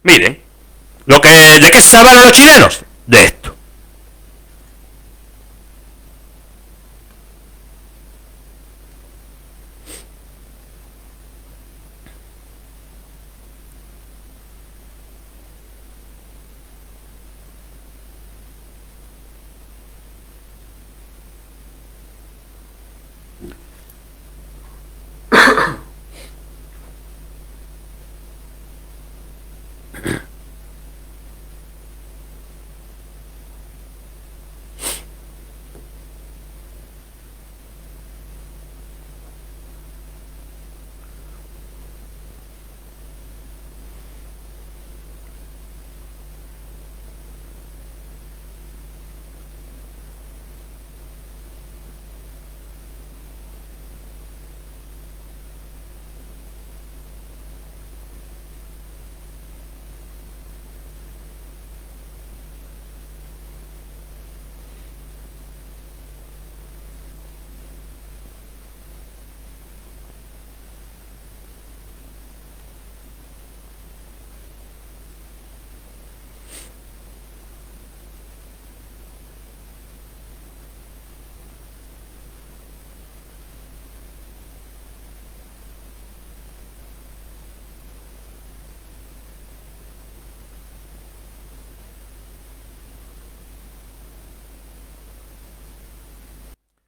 Miren, ¿de qué se salvaron los chilenos? De esto.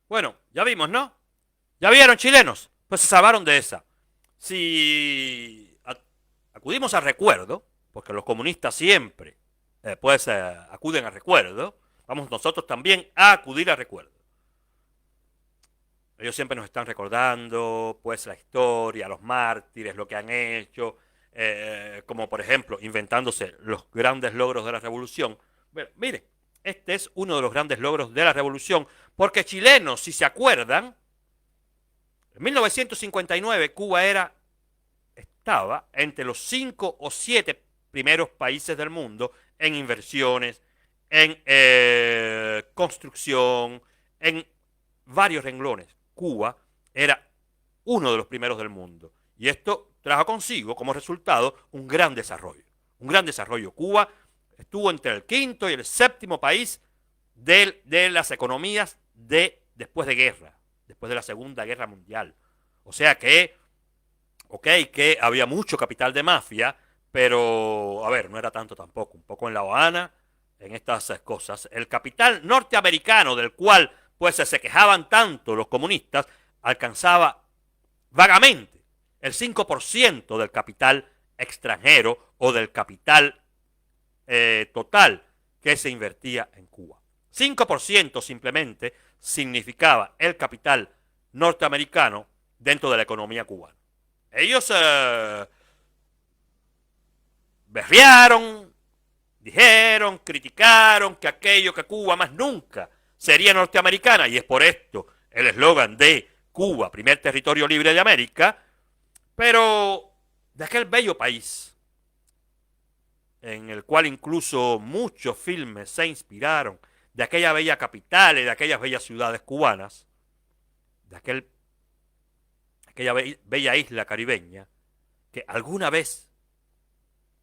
Bueno, ya vimos, ¿no? ¿Ya vieron, chilenos? Pues se salvaron de esa. Si acudimos al recuerdo, porque los comunistas siempre acuden al recuerdo, vamos nosotros también a acudir al recuerdo. Ellos siempre nos están recordando, pues, la historia, los mártires, lo que han hecho, como por ejemplo, inventándose los grandes logros de la revolución. Bueno, mire, este es uno de los grandes logros de la revolución, porque chilenos, si se acuerdan, en 1959 Cuba estaba entre los 5 o 7 primeros países del mundo en inversiones, en construcción, en varios renglones. Cuba era uno de los primeros del mundo. Y esto trajo consigo como resultado un gran desarrollo. Un gran desarrollo. Cuba estuvo entre el quinto y el séptimo país de las economías después de guerra, después de la Segunda Guerra Mundial. O sea que, ok, que había mucho capital de mafia, pero, a ver, no era tanto tampoco. Un poco en La Habana, en estas cosas. El capital norteamericano del cual pues se quejaban tanto los comunistas, alcanzaba vagamente el 5% del capital extranjero o del capital total que se invertía en Cuba. 5% simplemente significaba el capital norteamericano dentro de la economía cubana. Ellos berrearon, dijeron, criticaron que aquello, que Cuba más nunca sería norteamericana, y es por esto el eslogan de Cuba, primer territorio libre de América, pero de aquel bello país, en el cual incluso muchos filmes se inspiraron, de aquella bella capital y de aquellas bellas ciudades cubanas, de aquella bella isla caribeña, que alguna vez,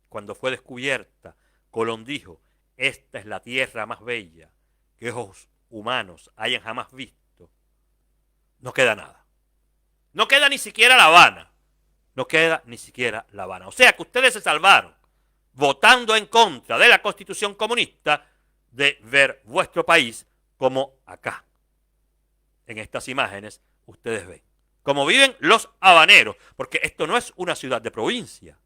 cuando fue descubierta, Colón dijo, esta es la tierra más bella que ojos humanos hayan jamás visto. No queda nada. No queda ni siquiera La Habana. No queda ni siquiera La Habana. O sea que ustedes se salvaron votando en contra de la Constitución comunista de ver vuestro país como acá. En estas imágenes ustedes ven cómo viven los habaneros, porque esto no es una ciudad de provincia.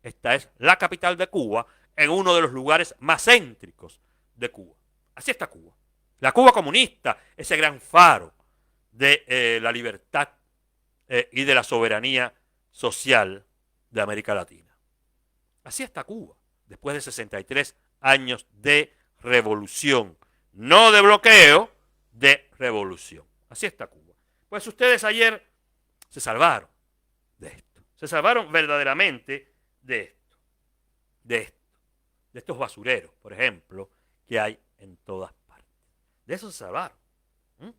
Esta es la capital de Cuba, en uno de los lugares más céntricos de Cuba. Así está Cuba. La Cuba comunista, ese gran faro de la libertad y de la soberanía social de América Latina. Así está Cuba, después de 63 años de revolución. No de bloqueo, de revolución. Así está Cuba. Pues ustedes ayer se salvaron de esto. Se salvaron verdaderamente de esto. De esto. De estos basureros, por ejemplo, que hay en todas partes. De eso se salvaron. ¿Mm?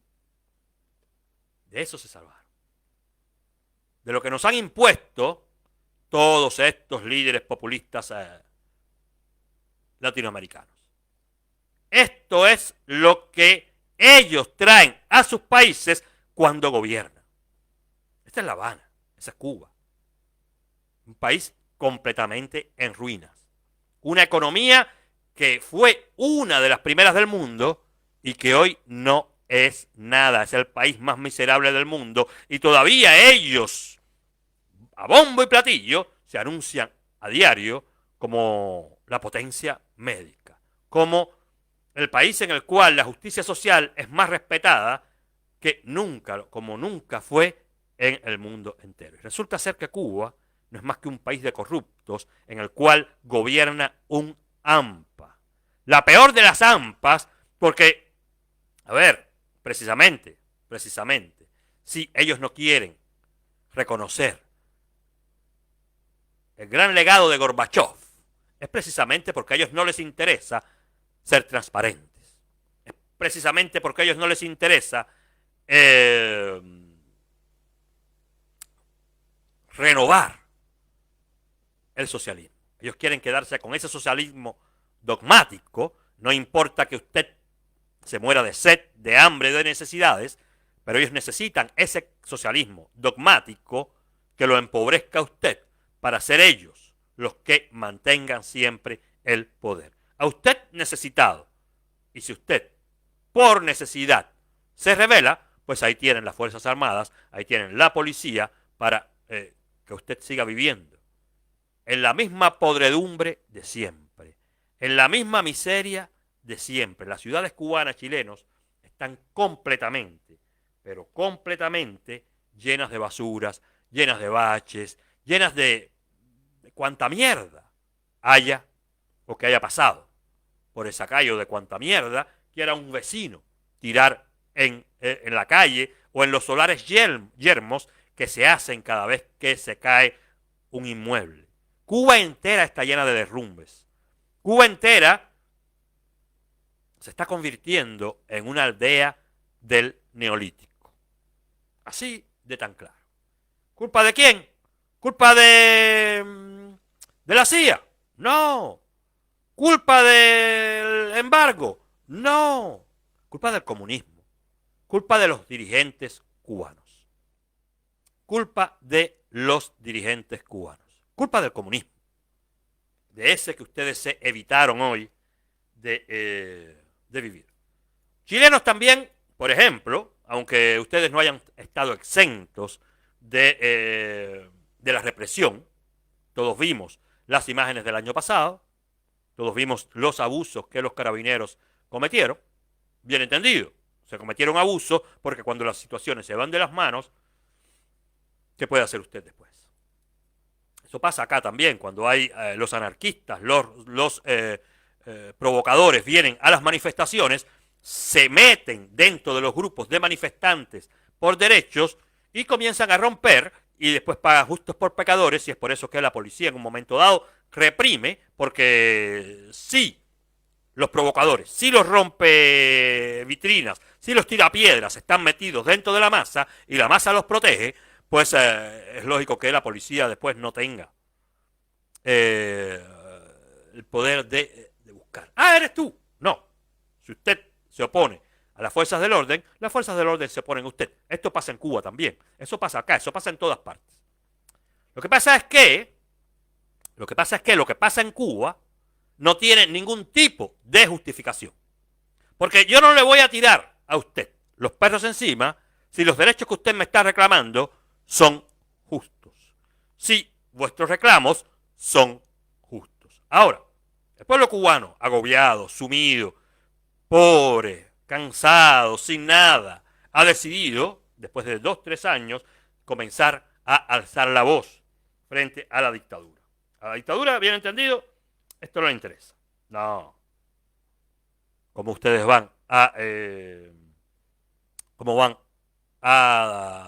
De eso se salvaron. De lo que nos han impuesto todos estos líderes populistas latinoamericanos. Esto es lo que ellos traen a sus países cuando gobiernan. Esta es La Habana, esa es Cuba. Un país completamente en ruinas. Una economía que fue una de las primeras del mundo y que hoy no es nada. Es el país más miserable del mundo y todavía ellos, a bombo y platillo, se anuncian a diario como la potencia médica, como el país en el cual la justicia social es más respetada que nunca, como nunca fue en el mundo entero. Y resulta ser que Cuba no es más que un país de corruptos en el cual gobierna un AMPA. La peor de las AMPAs, porque, a ver, precisamente, si ellos no quieren reconocer el gran legado de Gorbachev, es precisamente porque a ellos no les interesa ser transparentes. Es precisamente porque a ellos no les interesa renovar el socialismo. Ellos quieren quedarse con ese socialismo dogmático, no importa que usted se muera de sed, de hambre, de necesidades, pero ellos necesitan ese socialismo dogmático que lo empobrezca a usted para ser ellos los que mantengan siempre el poder. A usted necesitado. Y si usted, por necesidad, se rebela, pues ahí tienen las Fuerzas Armadas, ahí tienen la policía para que usted siga viviendo en la misma podredumbre de siempre, en la misma miseria de siempre. Las ciudades cubanas, chilenos, están completamente, pero completamente llenas de basuras, llenas de baches, llenas de cuanta mierda haya o que haya pasado por esa calle, o de cuanta mierda quiera un vecino tirar en la calle o en los solares yermos que se hacen cada vez que se cae un inmueble. Cuba entera está llena de derrumbes. Cuba entera se está convirtiendo en una aldea del neolítico. Así de tan claro. ¿Culpa de quién? ¿Culpa de la CIA? No. ¿Culpa del embargo? No. Culpa del comunismo. Culpa de los dirigentes cubanos. Culpa de los dirigentes cubanos. Culpa del comunismo. De ese que ustedes se evitaron hoy de vivir. Chilenos también, por ejemplo, aunque ustedes no hayan estado exentos de la represión, todos vimos las imágenes del año pasado, todos vimos los abusos que los carabineros cometieron, bien entendido, se cometieron abusos porque cuando las situaciones se van de las manos, ¿qué puede hacer usted después? Eso pasa acá también, cuando hay los anarquistas, los provocadores vienen a las manifestaciones, se meten dentro de los grupos de manifestantes por derechos y comienzan a romper y después pagan justos por pecadores, y es por eso que la policía en un momento dado reprime, porque si los provocadores, si los rompe vitrinas, si los tira piedras, están metidos dentro de la masa y la masa los protege, pues es lógico que la policía después no tenga el poder de buscar. Ah, eres tú. No. Si usted se opone a las fuerzas del orden se oponen a usted. Esto pasa en Cuba también. Eso pasa acá, eso pasa en todas partes. Lo que pasa es que lo que pasa en Cuba no tiene ningún tipo de justificación. Porque yo no le voy a tirar a usted los perros encima si los derechos que usted me está reclamando son justos. Si vuestros reclamos son justos. Ahora, el pueblo cubano, agobiado, sumido, pobre, cansado, sin nada, ha decidido, después de 2-3 años, comenzar a alzar la voz frente a la dictadura. A la dictadura, bien entendido, esto no le interesa. No. ¿Cómo ustedes van a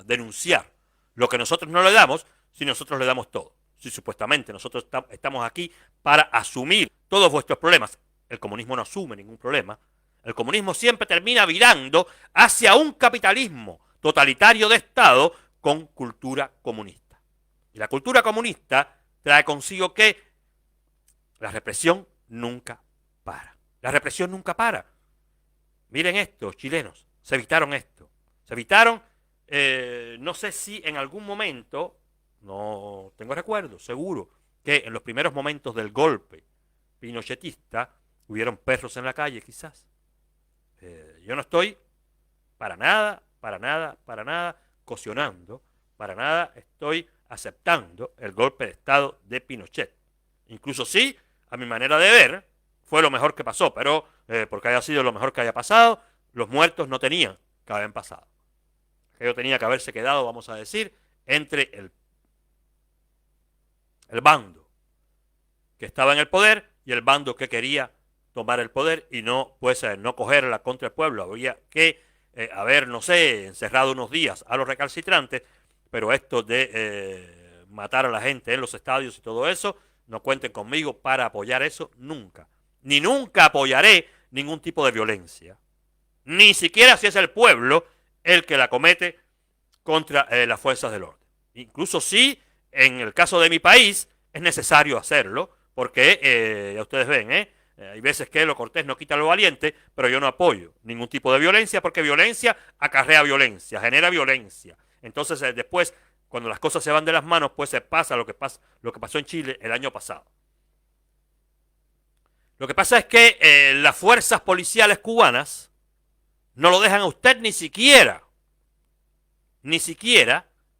denunciar lo que nosotros no le damos si nosotros le damos todo? Si supuestamente nosotros estamos aquí para asumir todos vuestros problemas. El comunismo no asume ningún problema. El comunismo siempre termina virando hacia un capitalismo totalitario de Estado con cultura comunista. Y la cultura comunista trae consigo que la represión nunca para. La represión nunca para. Miren esto, chilenos, se evitaron esto. Se evitaron, no sé si en algún momento, no tengo recuerdo, seguro, que en los primeros momentos del golpe pinochetista hubieron perros en la calle, quizás. Yo no estoy para nada, caucionando, para nada estoy aceptando el golpe de Estado de Pinochet. Incluso sí, a mi manera de ver, fue lo mejor que pasó, pero porque haya sido lo mejor que haya pasado, los muertos no tenían que haber pasado. Aquello tenía que haberse quedado, vamos a decir, entre el bando que estaba en el poder y el bando que quería tomar el poder y no, pues, no cogerla contra el pueblo. Habría que haber, no sé, encerrado unos días a los recalcitrantes, pero esto de matar a la gente en los estadios y todo eso, no cuenten conmigo para apoyar eso nunca. Ni nunca apoyaré ningún tipo de violencia. Ni siquiera si es el pueblo el que la comete contra las fuerzas del orden. Incluso si, en el caso de mi país, es necesario hacerlo, porque ya ustedes ven, hay veces que lo cortés no quita lo valiente, pero yo no apoyo ningún tipo de violencia, porque violencia acarrea violencia, genera violencia. Entonces, después, cuando las cosas se van de las manos, pues se pasa lo que pasó en Chile el año pasado. Lo que pasa es que las fuerzas policiales cubanas no lo dejan a usted ni siquiera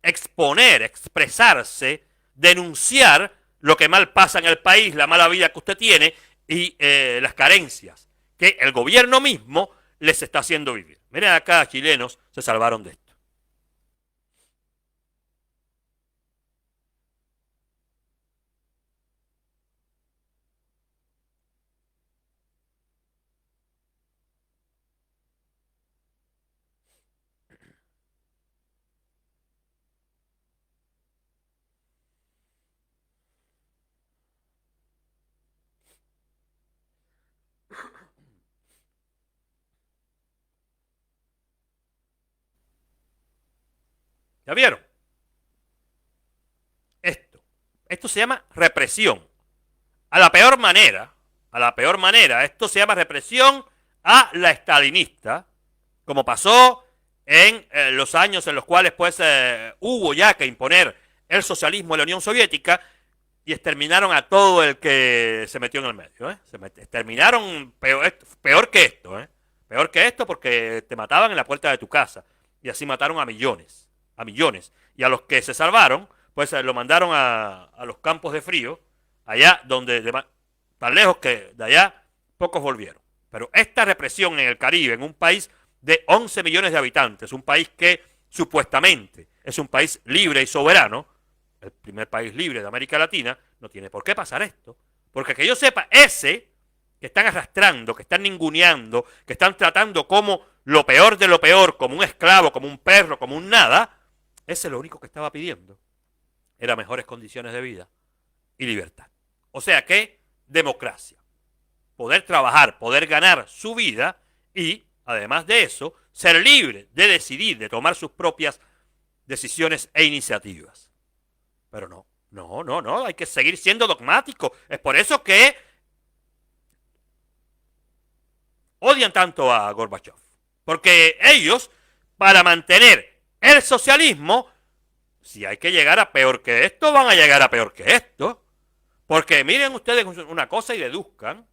exponer, expresarse, denunciar lo que mal pasa en el país, la mala vida que usted tiene y las carencias que el gobierno mismo les está haciendo vivir. Miren acá, chilenos se salvaron de esto. ¿Ya vieron? Esto se llama represión. A la peor manera, esto se llama represión a la estalinista, como pasó en los años en los cuales pues hubo ya que imponer el socialismo en la Unión Soviética y exterminaron a todo el que se metió en el medio. Exterminaron peor que esto, peor que esto porque te mataban en la puerta de tu casa y así mataron a millones, y a los que se salvaron pues lo mandaron a los campos de frío, allá donde tan lejos que de allá pocos volvieron. Pero esta represión en el Caribe, en un país de 11 millones de habitantes, un país que supuestamente es un país libre y soberano, el primer país libre de América Latina, no tiene por qué pasar esto. Porque que yo sepa, ese que están arrastrando, que están ninguneando, que están tratando como lo peor de lo peor, como un esclavo, como un perro, como un nada, ese lo único que estaba pidiendo era mejores condiciones de vida y libertad. O sea que democracia, poder trabajar, poder ganar su vida y, además de eso, ser libre de decidir, de tomar sus propias decisiones e iniciativas. Pero no, hay que seguir siendo dogmático. Es por eso que odian tanto a Gorbachev. Porque ellos, para mantener el socialismo, si hay que llegar a peor que esto, van a llegar a peor que esto. Porque miren ustedes una cosa y deduzcan.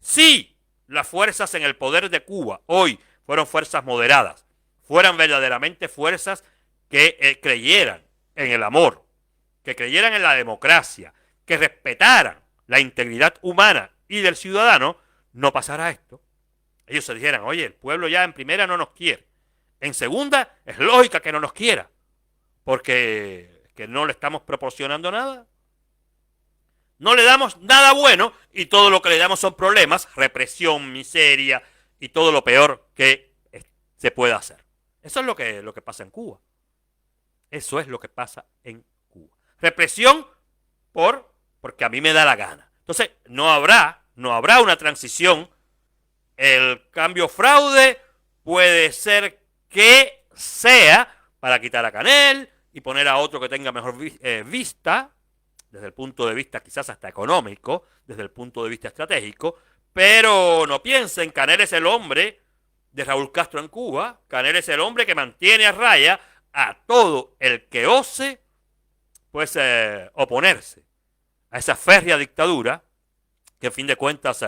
Si las fuerzas en el poder de Cuba hoy fueron fuerzas moderadas, fueran verdaderamente fuerzas que creyeran en el amor, que creyeran en la democracia, que respetaran la integridad humana y del ciudadano, no pasará esto. Ellos se dijeran, oye, el pueblo ya en primera no nos quiere. En segunda, es lógica que no nos quiera, porque que no le estamos proporcionando nada. No le damos nada bueno y todo lo que le damos son problemas, represión, miseria y todo lo peor que se pueda hacer. Eso es lo que pasa en Cuba. Eso es lo que pasa en Cuba. Represión porque a mí me da la gana. Entonces, no habrá una transición. El cambio fraude puede ser que sea para quitar a Canel y poner a otro que tenga mejor vista, desde el punto de vista quizás hasta económico, desde el punto de vista estratégico, pero no piensen, Canel es el hombre de Raúl Castro en Cuba, Canel es el hombre que mantiene a raya a todo el que ose, pues, oponerse a esa férrea dictadura, que en fin de cuentas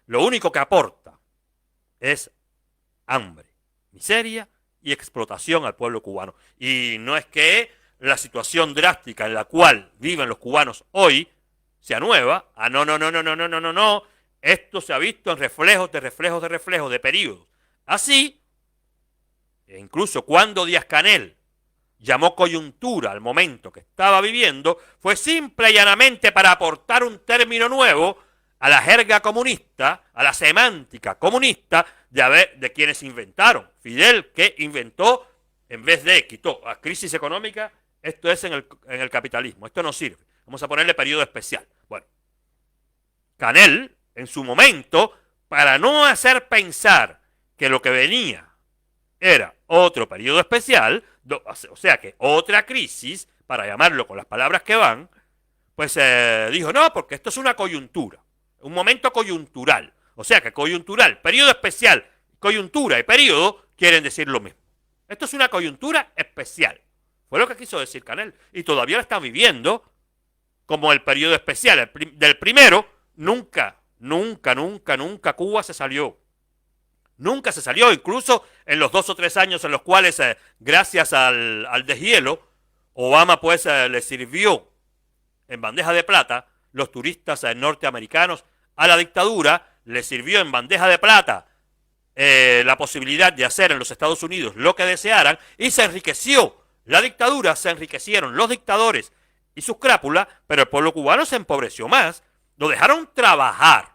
lo único que aporta es hambre, miseria y explotación al pueblo cubano. Y no es que la situación drástica en la cual viven los cubanos hoy sea nueva. No. Esto se ha visto en reflejos de periodos. Así, incluso cuando Díaz-Canel llamó coyuntura al momento que estaba viviendo, fue simple y llanamente para aportar un término nuevo a la jerga comunista, a la semántica comunista de quienes inventaron. Fidel, que inventó, en vez de quitó a crisis económica, esto es en el capitalismo, esto no sirve. Vamos a ponerle periodo especial. Bueno, Canel, en su momento, para no hacer pensar que lo que venía era otro periodo especial, o sea que otra crisis, para llamarlo con las palabras que van, pues dijo, no, porque esto es una coyuntura, un momento coyuntural. O sea que coyuntural, periodo especial, coyuntura y periodo quieren decir lo mismo. Esto es una coyuntura especial. Fue lo que quiso decir Canel. Y todavía lo está viviendo como el periodo especial. Del primero, nunca Cuba se salió. Nunca se salió, incluso en los 2 o 3 años en los cuales, gracias al deshielo, Obama pues le sirvió en bandeja de plata los turistas norteamericanos a la dictadura, le sirvió en bandeja de plata la posibilidad de hacer en los Estados Unidos lo que desearan y se enriqueció la dictadura, se enriquecieron los dictadores y sus crápulas, pero el pueblo cubano se empobreció más, lo dejaron trabajar.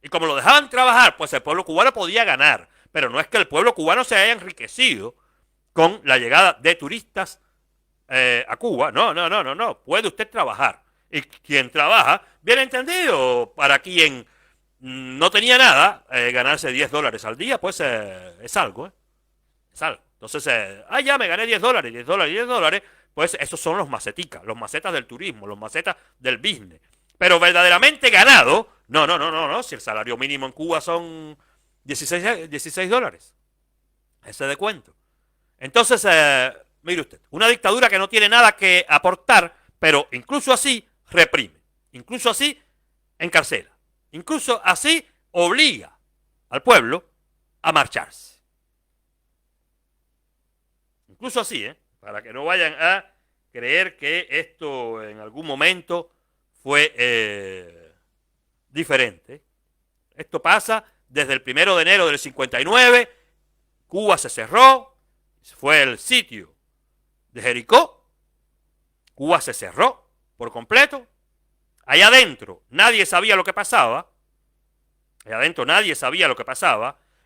Y como lo dejaban trabajar, pues el pueblo cubano podía ganar. Pero no es que el pueblo cubano se haya enriquecido con la llegada de turistas a Cuba. No. Puede usted trabajar. Y quien trabaja, bien entendido, para quien no tenía nada, ganarse $10 al día, pues es algo, ¿eh? Es algo. Entonces, ya me gané $10, pues esos son los maceticas, los macetas del turismo, los macetas del business. Pero verdaderamente ganado, no, si el salario mínimo en Cuba son $16. Ese de cuento. Entonces, mire usted, una dictadura que no tiene nada que aportar, pero incluso así reprime, incluso así encarcela, incluso así obliga al pueblo a marcharse. Incluso así, para que no vayan a creer que esto en algún momento fue diferente. Esto pasa desde el 1 de enero del 59, Cuba se cerró, fue el sitio de Jericó, Cuba se cerró por completo, allá adentro nadie sabía lo que pasaba,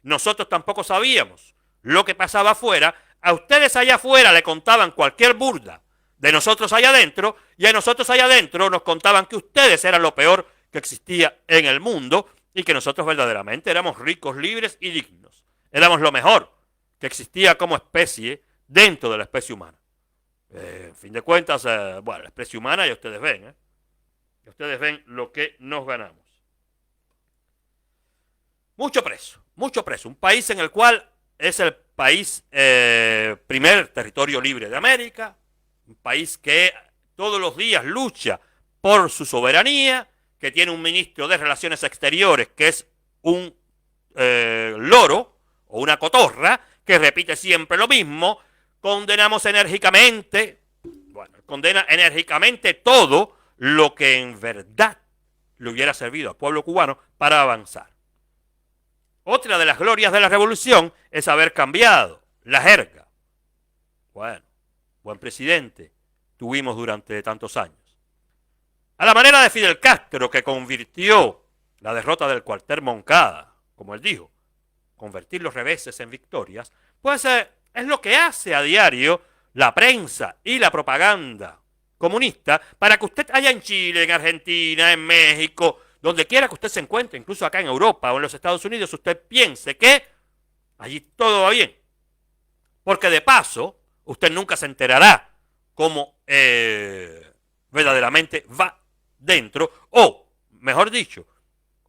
nosotros tampoco sabíamos lo que pasaba afuera, a ustedes allá afuera le contaban cualquier burda de nosotros allá adentro, y a nosotros allá adentro nos contaban que ustedes eran lo peor que existía en el mundo y que nosotros verdaderamente éramos ricos, libres y dignos. Éramos lo mejor que existía como especie dentro de la especie humana. En fin de cuentas, la especie humana ya ustedes ven, ustedes ven lo que nos ganamos. Mucho preso. Un país en el cual es el país primer territorio libre de América, un país que todos los días lucha por su soberanía, que tiene un ministro de Relaciones Exteriores que es un loro o una cotorra que repite siempre lo mismo. Condenamos enérgicamente, condena enérgicamente todo lo que en verdad le hubiera servido al pueblo cubano para avanzar. Otra de las glorias de la revolución es haber cambiado la jerga. Bueno, buen presidente tuvimos durante tantos años. A la manera de Fidel Castro, que convirtió la derrota del cuartel Moncada, como él dijo, convertir los reveses en victorias, pues es lo que hace a diario la prensa y la propaganda comunista para que usted allá en Chile, en Argentina, en México, donde quiera que usted se encuentre, incluso acá en Europa o en los Estados Unidos, usted piense que allí todo va bien. Porque de paso, usted nunca se enterará cómo verdaderamente va dentro, o, mejor dicho,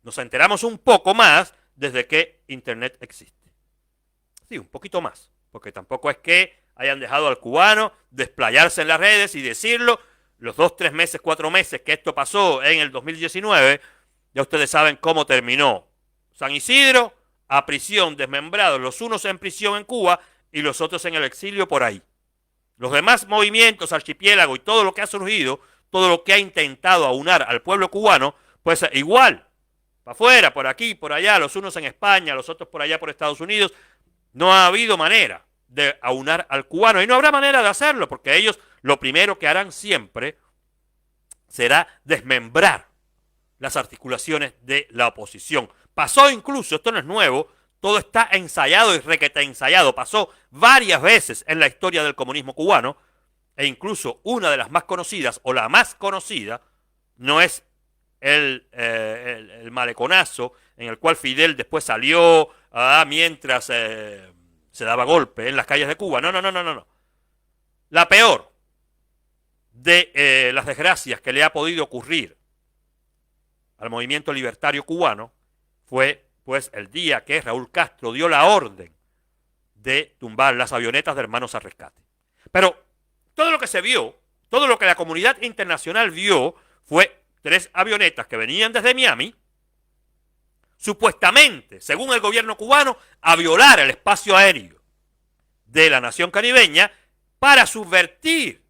nos enteramos un poco más desde que Internet existe. Sí, un poquito más, porque tampoco es que hayan dejado al cubano desplayarse en las redes y decirlo. Los 2, 3 meses, 4 meses que esto pasó en el 2019, ya ustedes saben cómo terminó. San Isidro a prisión, desmembrados, los unos en prisión en Cuba y los otros en el exilio por ahí. Los demás movimientos, archipiélago y todo lo que ha surgido, todo lo que ha intentado aunar al pueblo cubano, pues igual, para afuera, por aquí, por allá, los unos en España, los otros por allá por Estados Unidos, no ha habido manera de aunar al cubano y no habrá manera de hacerlo, porque ellos lo primero que harán siempre será desmembrar las articulaciones de la oposición. Pasó incluso, esto no es nuevo, todo está ensayado y requete ensayado, pasó varias veces en la historia del comunismo cubano, e incluso una de las más conocidas, o la más conocida, no es el maleconazo en el cual Fidel después salió mientras se daba golpe en las calles de Cuba. No, no, no, no, no. La peor de las desgracias que le ha podido ocurrir al movimiento libertario cubano fue pues el día que Raúl Castro dio la orden de tumbar las avionetas de Hermanos al Rescate. Pero todo lo que se vio, todo lo que la comunidad internacional vio fue 3 avionetas que venían desde Miami, supuestamente, según el gobierno cubano, a violar el espacio aéreo de la nación caribeña para subvertir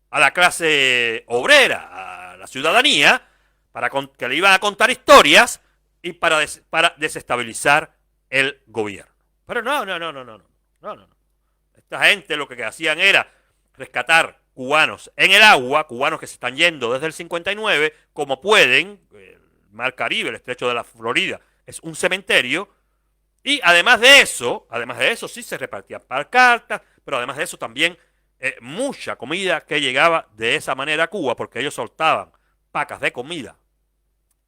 a la clase obrera, a la ciudadanía, para que le iban a contar historias y para desestabilizar el gobierno. Pero no. Esta gente lo que hacían era rescatar cubanos en el agua, cubanos que se están yendo desde el 59, como pueden, el Mar Caribe, el Estrecho de la Florida, es un cementerio, y además de eso sí se repartían pancartas, pero además de eso también mucha comida que llegaba de esa manera a Cuba, porque ellos soltaban pacas de comida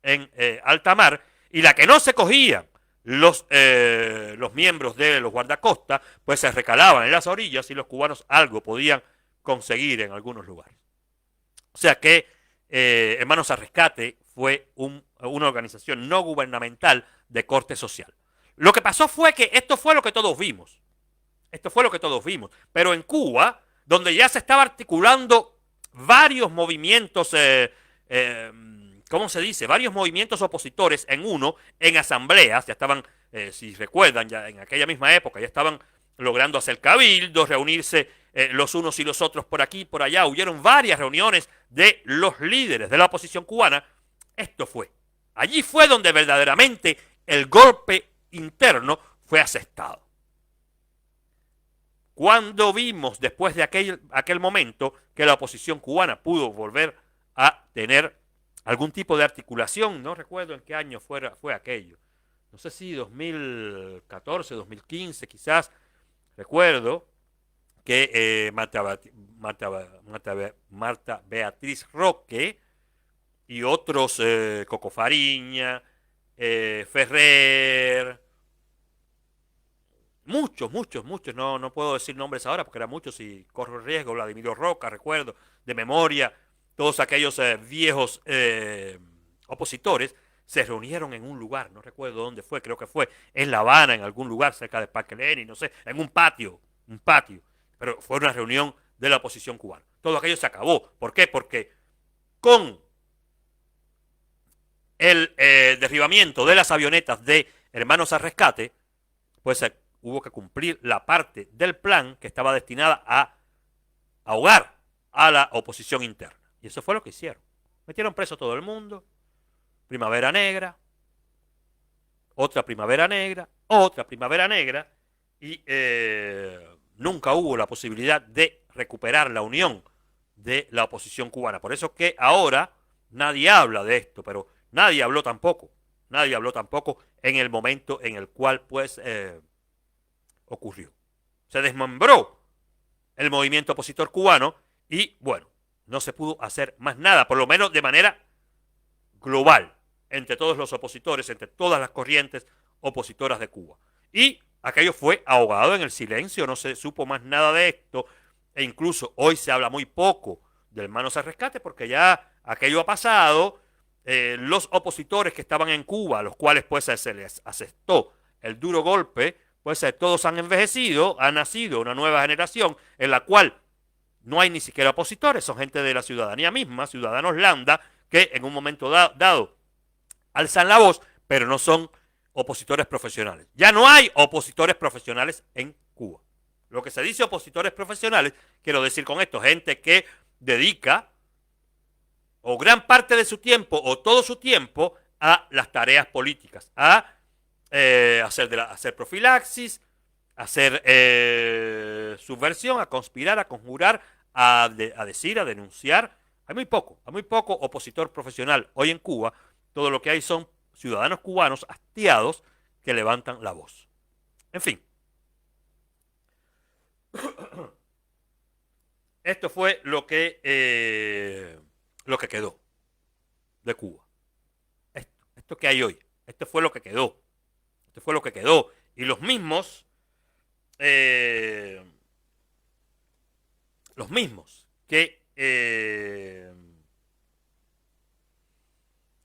en alta mar, y la que no se cogían los miembros de los guardacostas, pues se recalaban en las orillas y los cubanos algo podían conseguir en algunos lugares. O sea que Hermanos al Rescate fue una organización no gubernamental de corte social. Lo que pasó fue que esto fue lo que todos vimos. Pero en Cuba, donde ya se estaba articulando varios movimientos, ¿cómo se dice? Varios movimientos opositores en asambleas, ya estaban, si recuerdan, ya en aquella misma época, ya estaban logrando hacer cabildos, reunirse los unos y los otros por aquí y por allá. Hubieron varias reuniones de los líderes de la oposición cubana. Allí fue donde verdaderamente el golpe interno fue asestado. Cuando vimos después de aquel momento que la oposición cubana pudo volver a tener algún tipo de articulación, no recuerdo en qué año fue aquello, no sé si 2014, 2015 quizás, recuerdo que Marta Beatriz Roque y otros, Coco Fariña, Ferrer, muchos, no puedo decir nombres ahora porque eran muchos y corro el riesgo, Vladimiro Roca, recuerdo, de memoria, todos aquellos viejos opositores se reunieron en un lugar, no recuerdo dónde fue, creo que fue en La Habana, en algún lugar cerca de Parque Lenin, no sé, en un patio, pero fue una reunión de la oposición cubana. Todo aquello se acabó. ¿Por qué? Porque con el derribamiento de las avionetas de Hermanos al Rescate, pues hubo que cumplir la parte del plan que estaba destinada a ahogar a la oposición interna. Y eso fue lo que hicieron. Metieron preso a todo el mundo. Primavera Negra, otra Primavera Negra, y nunca hubo la posibilidad de recuperar la unión de la oposición cubana. Por eso que ahora nadie habla de esto, pero nadie habló tampoco en el momento en el cual pues ocurrió. Se desmembró el movimiento opositor cubano y bueno, no se pudo hacer más nada, por lo menos de manera global, entre todos los opositores, entre todas las corrientes opositoras de Cuba. Y aquello fue ahogado en el silencio, no se supo más nada de esto, e incluso hoy se habla muy poco del Manos al Rescate, porque ya aquello ha pasado. Los opositores que estaban en Cuba, a los cuales pues se les asestó el duro golpe, pues todos han envejecido, ha nacido una nueva generación en la cual no hay ni siquiera opositores, son gente de la ciudadanía misma, ciudadanos lambda, que en un momento dado alzan la voz, pero no son opositores profesionales. Ya no hay opositores profesionales en Cuba. Lo que se dice opositores profesionales, quiero decir con esto, gente que dedica o gran parte de su tiempo o todo su tiempo a las tareas políticas, a hacer profilaxis, a hacer subversión, a conspirar, a conjurar, a decir, a denunciar. Hay muy poco opositor profesional hoy en Cuba. Todo lo que hay son ciudadanos cubanos hastiados que levantan la voz. En fin. Esto fue lo que quedó de Cuba. Esto que hay hoy. Esto fue lo que quedó. Esto fue lo que quedó. Y los mismos que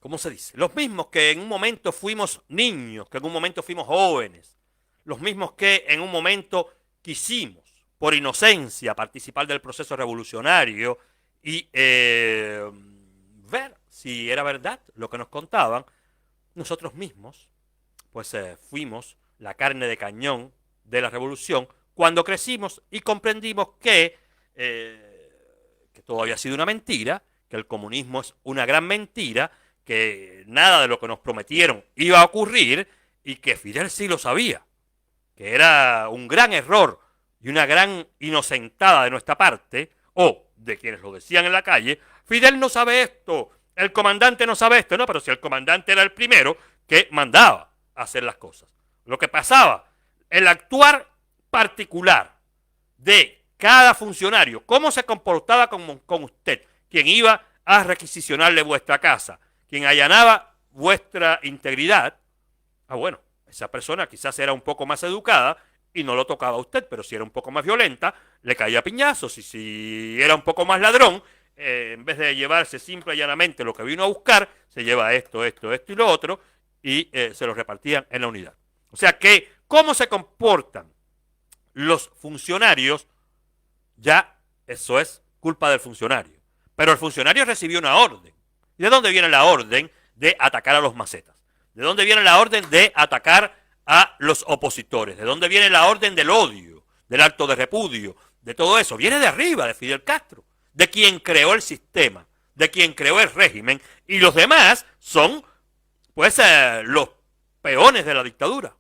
¿cómo se dice? Los mismos que en un momento fuimos niños, que en un momento fuimos jóvenes, los mismos que en un momento quisimos, por inocencia, participar del proceso revolucionario y ver si era verdad lo que nos contaban, nosotros mismos, pues fuimos la carne de cañón de la revolución cuando crecimos y comprendimos que todo había sido una mentira, que el comunismo es una gran mentira, que nada de lo que nos prometieron iba a ocurrir y que Fidel sí lo sabía, que era un gran error y una gran inocentada de nuestra parte, o de quienes lo decían en la calle, Fidel no sabe esto, el comandante no sabe esto, no, pero si el comandante era el primero que mandaba a hacer las cosas. Lo que pasaba, el actuar particular de cada funcionario, cómo se comportaba con usted, quien iba a requisicionarle vuestra casa, quien allanaba vuestra integridad, bueno, esa persona quizás era un poco más educada y no lo tocaba a usted, pero si era un poco más violenta, le caía piñazos, y si era un poco más ladrón, en vez de llevarse simple y llanamente lo que vino a buscar, se lleva esto y lo otro, y se lo repartían en la unidad. O sea que, ¿cómo se comportan los funcionarios? Ya eso es culpa del funcionario. Pero el funcionario recibió una orden. ¿Y de dónde viene la orden de atacar a los macetas? ¿De dónde viene la orden de atacar a los opositores? ¿De dónde viene la orden del odio, del acto de repudio, de todo eso? Viene de arriba, de Fidel Castro, de quien creó el sistema, de quien creó el régimen, y los demás son, pues, los peones de la dictadura.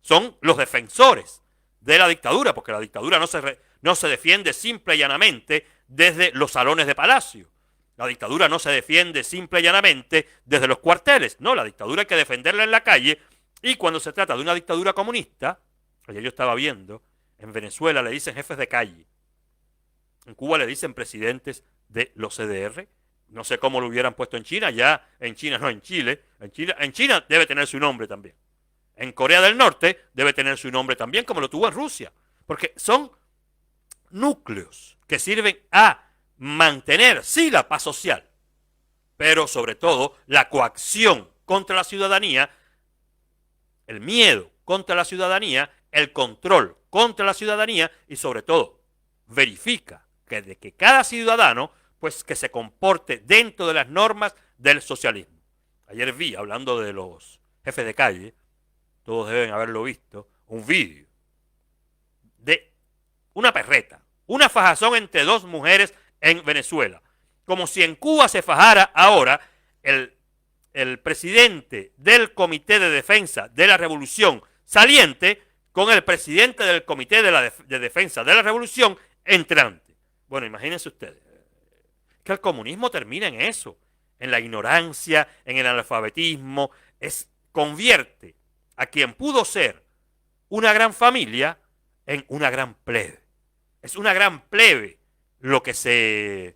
Son los defensores de la dictadura, porque la dictadura no se defiende simple y llanamente desde los salones de palacio. La dictadura no se defiende simple y llanamente desde los cuarteles. No, la dictadura hay que defenderla en la calle, y cuando se trata de una dictadura comunista, ayer yo estaba viendo, en Venezuela le dicen jefes de calle, en Cuba le dicen presidentes de los CDR, no sé cómo lo hubieran puesto en China, ya en China no, en Chile, en China debe tener su nombre también. En Corea del Norte debe tener su nombre también, como lo tuvo en Rusia, porque son núcleos que sirven a mantener, sí, la paz social, pero sobre todo la coacción contra la ciudadanía, el miedo contra la ciudadanía, el control contra la ciudadanía, y sobre todo verifica que cada ciudadano, pues, que se comporte dentro de las normas del socialismo. Ayer vi, hablando de los jefes de calle, todos deben haberlo visto, un vídeo de una perreta, una fajazón entre dos mujeres en Venezuela. Como si en Cuba se fajara ahora el presidente del Comité de Defensa de la Revolución saliente con el presidente del Comité de Defensa de la Revolución entrante. Bueno, imagínense ustedes, que el comunismo termina en eso, en la ignorancia, en el analfabetismo, convierte a quien pudo ser una gran familia en una gran plebe. Es una gran plebe lo que se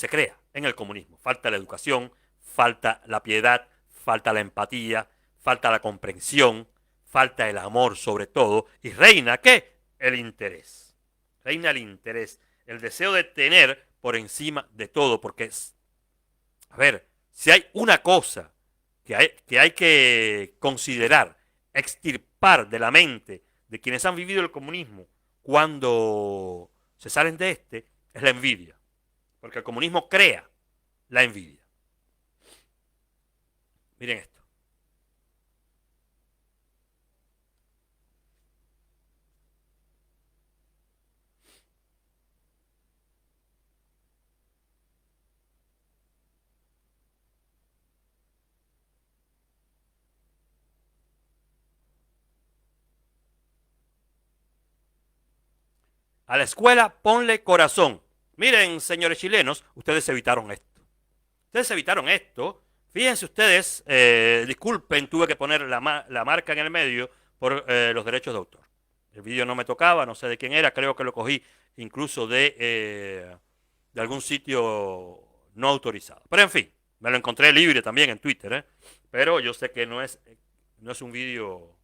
crea en el comunismo. Falta la educación, falta la piedad, falta la empatía, falta la comprensión, falta el amor sobre todo, y reina, ¿qué? El interés. Reina el interés el deseo de tener por encima de todo, porque es, a ver, si hay una cosa que hay que considerar, extirpar de la mente de quienes han vivido el comunismo cuando se salen de este, es la envidia, porque el comunismo crea la envidia. Miren esto. A la escuela ponle corazón. Miren, señores chilenos, ustedes evitaron esto. Ustedes evitaron esto. Fíjense ustedes, disculpen, tuve que poner la marca en el medio por los derechos de autor. El vídeo no me tocaba, no sé de quién era, creo que lo cogí incluso de algún sitio no autorizado. Pero en fin, me lo encontré libre también en Twitter, ¿eh? Pero yo sé que no es un vídeo,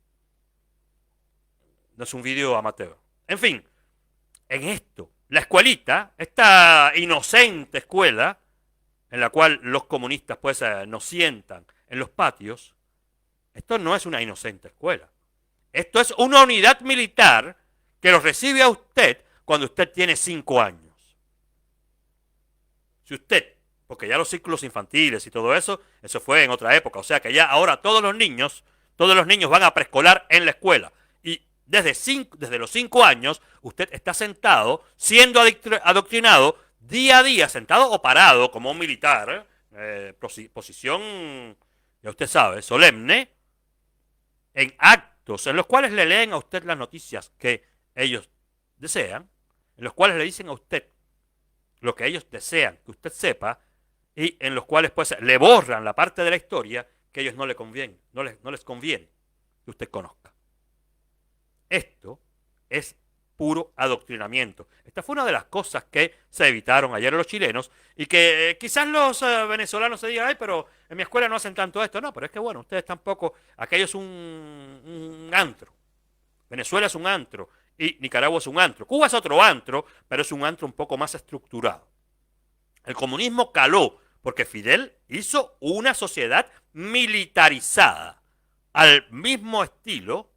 no es un vídeo amateur. En fin, en esto, la escuelita, esta inocente escuela, en la cual los comunistas pues nos sientan en los patios, esto no es una inocente escuela. Esto es una unidad militar que los recibe a usted cuando usted tiene 5 años. Si usted, porque ya los ciclos infantiles y todo eso, eso fue en otra época, o sea que ya ahora todos los niños van a preescolar en la escuela. Y desde los 5 años, usted está sentado, siendo adoctrinado día a día, sentado o parado, como un militar, posición, ya usted sabe, solemne, en actos en los cuales le leen a usted las noticias que ellos desean, en los cuales le dicen a usted lo que ellos desean que usted sepa, y en los cuales pues le borran la parte de la historia que a ellos no les conviene, no les conviene que usted conozca. Esto es puro adoctrinamiento. Esta fue una de las cosas que se evitaron ayer los chilenos y que quizás los venezolanos se digan, ay, pero en mi escuela no hacen tanto esto. No, pero es que bueno, ustedes tampoco, aquello es un antro. Venezuela es un antro y Nicaragua es un antro. Cuba es otro antro, pero es un antro un poco más estructurado. El comunismo caló porque Fidel hizo una sociedad militarizada al mismo estilo,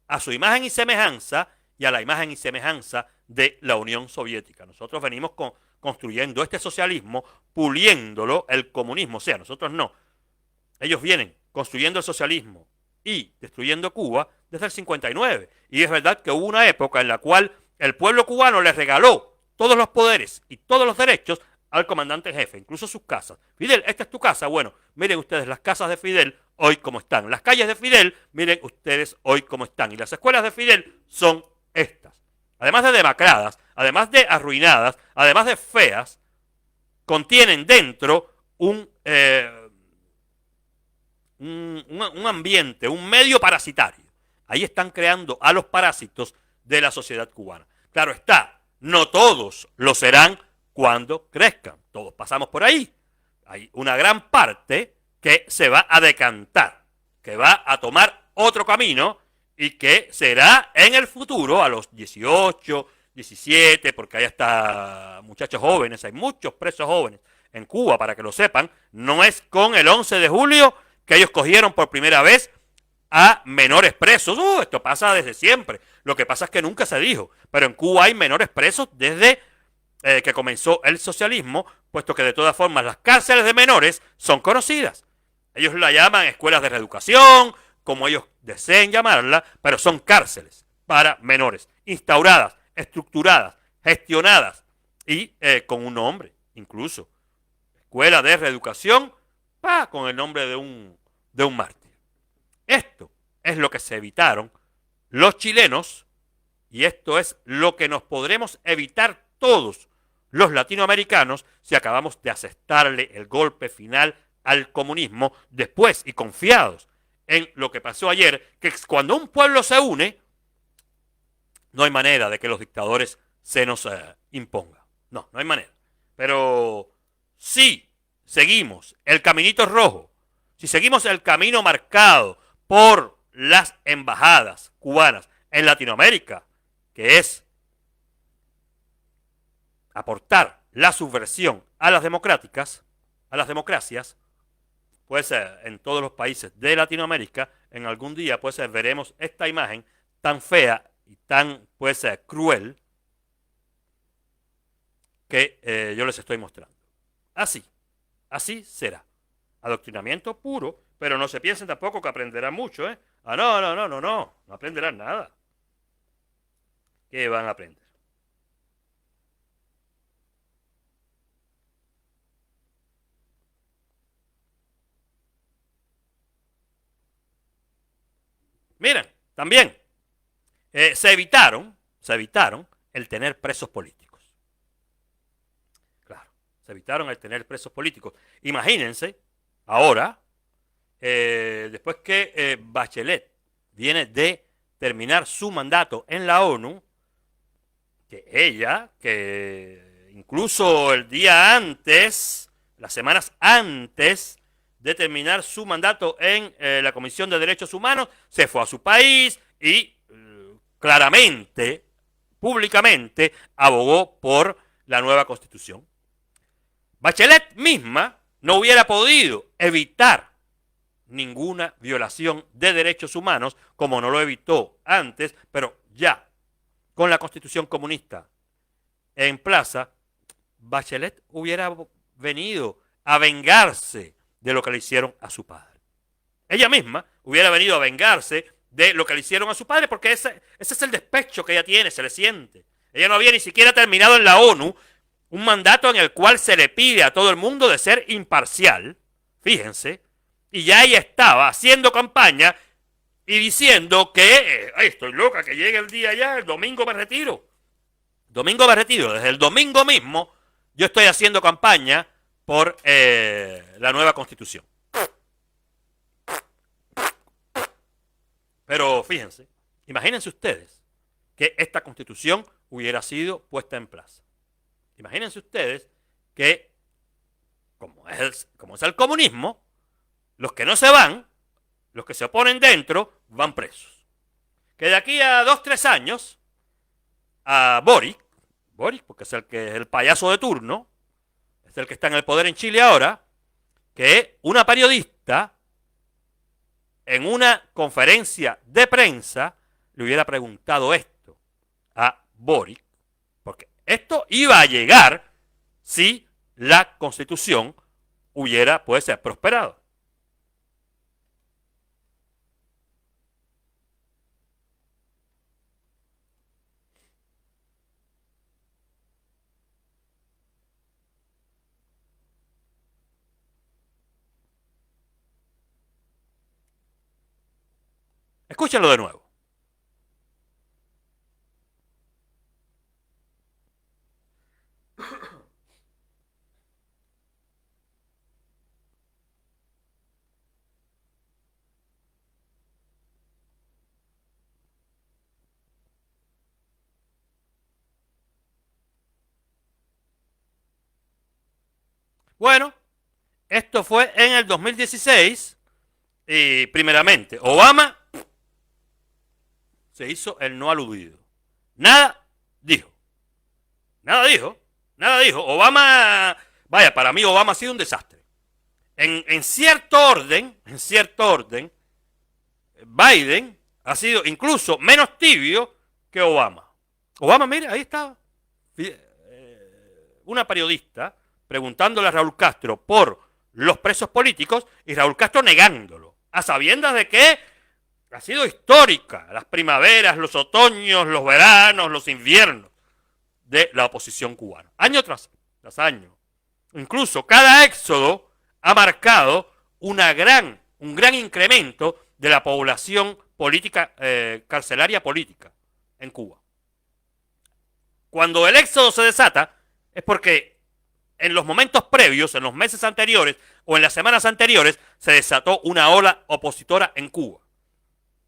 a su imagen y semejanza y a la imagen y semejanza de la Unión Soviética. Nosotros venimos construyendo este socialismo, puliéndolo, el comunismo, o sea, nosotros no. Ellos vienen construyendo el socialismo y destruyendo Cuba desde el 59. Y es verdad que hubo una época en la cual el pueblo cubano les regaló todos los poderes y todos los derechos al comandante jefe, incluso sus casas. Fidel, esta es tu casa. Bueno, miren ustedes las casas de Fidel hoy como están. Las calles de Fidel, miren ustedes hoy como están. Y las escuelas de Fidel son estas. Además de demacradas, además de arruinadas, además de feas, contienen dentro un ambiente, un medio parasitario. Ahí están creando a los parásitos de la sociedad cubana. Claro está, no todos lo serán cuando crezcan. Todos pasamos por ahí. Hay una gran parte que se va a decantar, que va a tomar otro camino y que será en el futuro, a los 18, 17, porque hay hasta muchachos jóvenes, hay muchos presos jóvenes en Cuba, para que lo sepan. No es con el 11 de julio que ellos cogieron por primera vez a menores presos. Esto pasa desde siempre. Lo que pasa es que nunca se dijo. Pero en Cuba hay menores presos desde que comenzó el socialismo, puesto que de todas formas las cárceles de menores son conocidas. Ellos la llaman escuelas de reeducación, como ellos deseen llamarla, pero son cárceles para menores, instauradas, estructuradas, gestionadas y con un nombre, incluso. Escuela de reeducación, con el nombre de un mártir. Esto es lo que se evitaron los chilenos y esto es lo que nos podremos evitar todos los latinoamericanos si acabamos de asestarle el golpe final al comunismo después y confiados en lo que pasó ayer, que cuando un pueblo se une, no hay manera de que los dictadores se nos impongan. No, no hay manera. Pero si seguimos el caminito rojo, si seguimos el camino marcado por las embajadas cubanas en Latinoamérica, que es aportar la subversión a las democráticas, a las democracias, pues en todos los países de Latinoamérica, en algún día pues veremos esta imagen tan fea y tan pues cruel que yo les estoy mostrando. Así será. Adoctrinamiento puro, pero no se piensen tampoco que aprenderán mucho, ¿eh? No aprenderán nada. ¿Qué van a aprender? Miren, también se evitaron el tener presos políticos. Claro, se evitaron el tener presos políticos. Imagínense, ahora, después que Bachelet viene de terminar su mandato en la ONU, que ella, que incluso el día antes, las semanas antes de terminar su mandato en la Comisión de Derechos Humanos, se fue a su país y claramente, públicamente, abogó por la nueva Constitución. Bachelet misma no hubiera podido evitar ninguna violación de derechos humanos, como no lo evitó antes, pero ya con la Constitución comunista en plaza, Bachelet hubiera venido a vengarse de lo que le hicieron a su padre. Ella misma hubiera venido a vengarse de lo que le hicieron a su padre, porque ese es el despecho que ella tiene, se le siente. Ella no había ni siquiera terminado en la ONU un mandato en el cual se le pide a todo el mundo de ser imparcial, fíjense, y ya ella estaba haciendo campaña y diciendo que, ay, estoy loca, que llegue el día ya, el domingo me retiro. Domingo me retiro, desde el domingo mismo yo estoy haciendo campaña por la nueva Constitución. Pero fíjense, imagínense ustedes que esta Constitución hubiera sido puesta en plaza. Imagínense ustedes que, como es el comunismo, los que no se van, los que se oponen dentro, van presos. Que de aquí a 2-3 años, a Boric, porque es el payaso de turno, es el que está en el poder en Chile ahora, que una periodista en una conferencia de prensa le hubiera preguntado esto a Boric, porque esto iba a llegar si la Constitución hubiera, pues, prosperado. Escúchenlo de nuevo. Bueno, esto fue en el 2016 y primeramente Obama se hizo el no aludido. Nada dijo. Nada dijo. Obama, vaya, para mí Obama ha sido un desastre. En cierto orden, Biden ha sido incluso menos tibio que Obama. Obama, mire, ahí está. Una periodista preguntándole a Raúl Castro por los presos políticos y Raúl Castro negándolo, a sabiendas de que ha sido histórica las primaveras, los otoños, los veranos, los inviernos de la oposición cubana, año tras año. Incluso cada éxodo ha marcado un gran incremento de la población política, carcelaria política en Cuba. Cuando el éxodo se desata es porque en los momentos previos, en los meses anteriores o en las semanas anteriores, se desató una ola opositora en Cuba.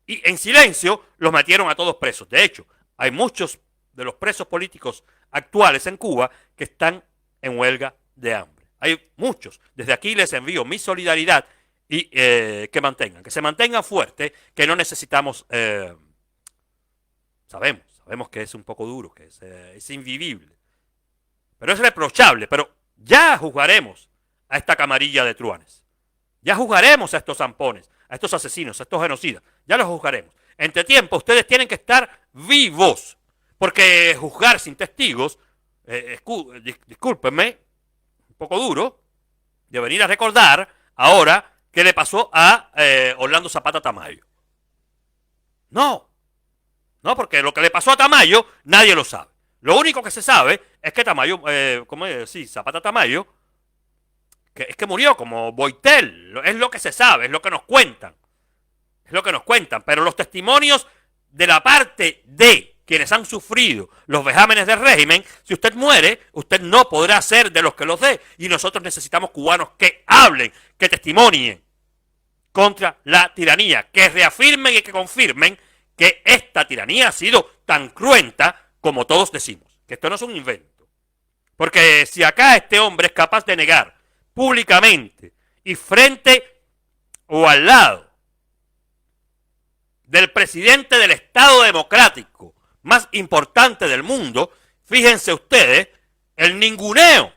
Y en silencio los metieron a todos presos. De hecho, hay muchos de los presos políticos actuales en Cuba que están en huelga de hambre. Hay muchos. Desde aquí les envío mi solidaridad y que se mantengan fuertes, que no necesitamos, sabemos que es un poco duro, que es invivible. pero es reprochable, pero ya juzgaremos a esta camarilla de truanes. Ya juzgaremos a estos zampones, a estos asesinos, a estos genocidas. Ya los juzgaremos. Entre tiempo, ustedes tienen que estar vivos, porque juzgar sin testigos, discúlpenme, un poco duro, de venir a recordar ahora qué le pasó a Orlando Zapata Tamayo. No, no, porque lo que le pasó a Tamayo nadie lo sabe. Lo único que se sabe es que Tamayo, ¿cómo es? Sí, Zapata Tamayo, que es que murió como Boitel. Es lo que se sabe, es lo que nos cuentan. Es lo que nos cuentan. Pero los testimonios de la parte de quienes han sufrido los vejámenes del régimen, si usted muere, usted no podrá ser de los que los dé. Y nosotros necesitamos cubanos que hablen, que testimonien contra la tiranía, que reafirmen y que confirmen que esta tiranía ha sido tan cruenta como todos decimos. Que esto no es un invento. Porque si acá este hombre es capaz de negar públicamente y frente o al lado del presidente del Estado democrático más importante del mundo, fíjense ustedes el ninguneo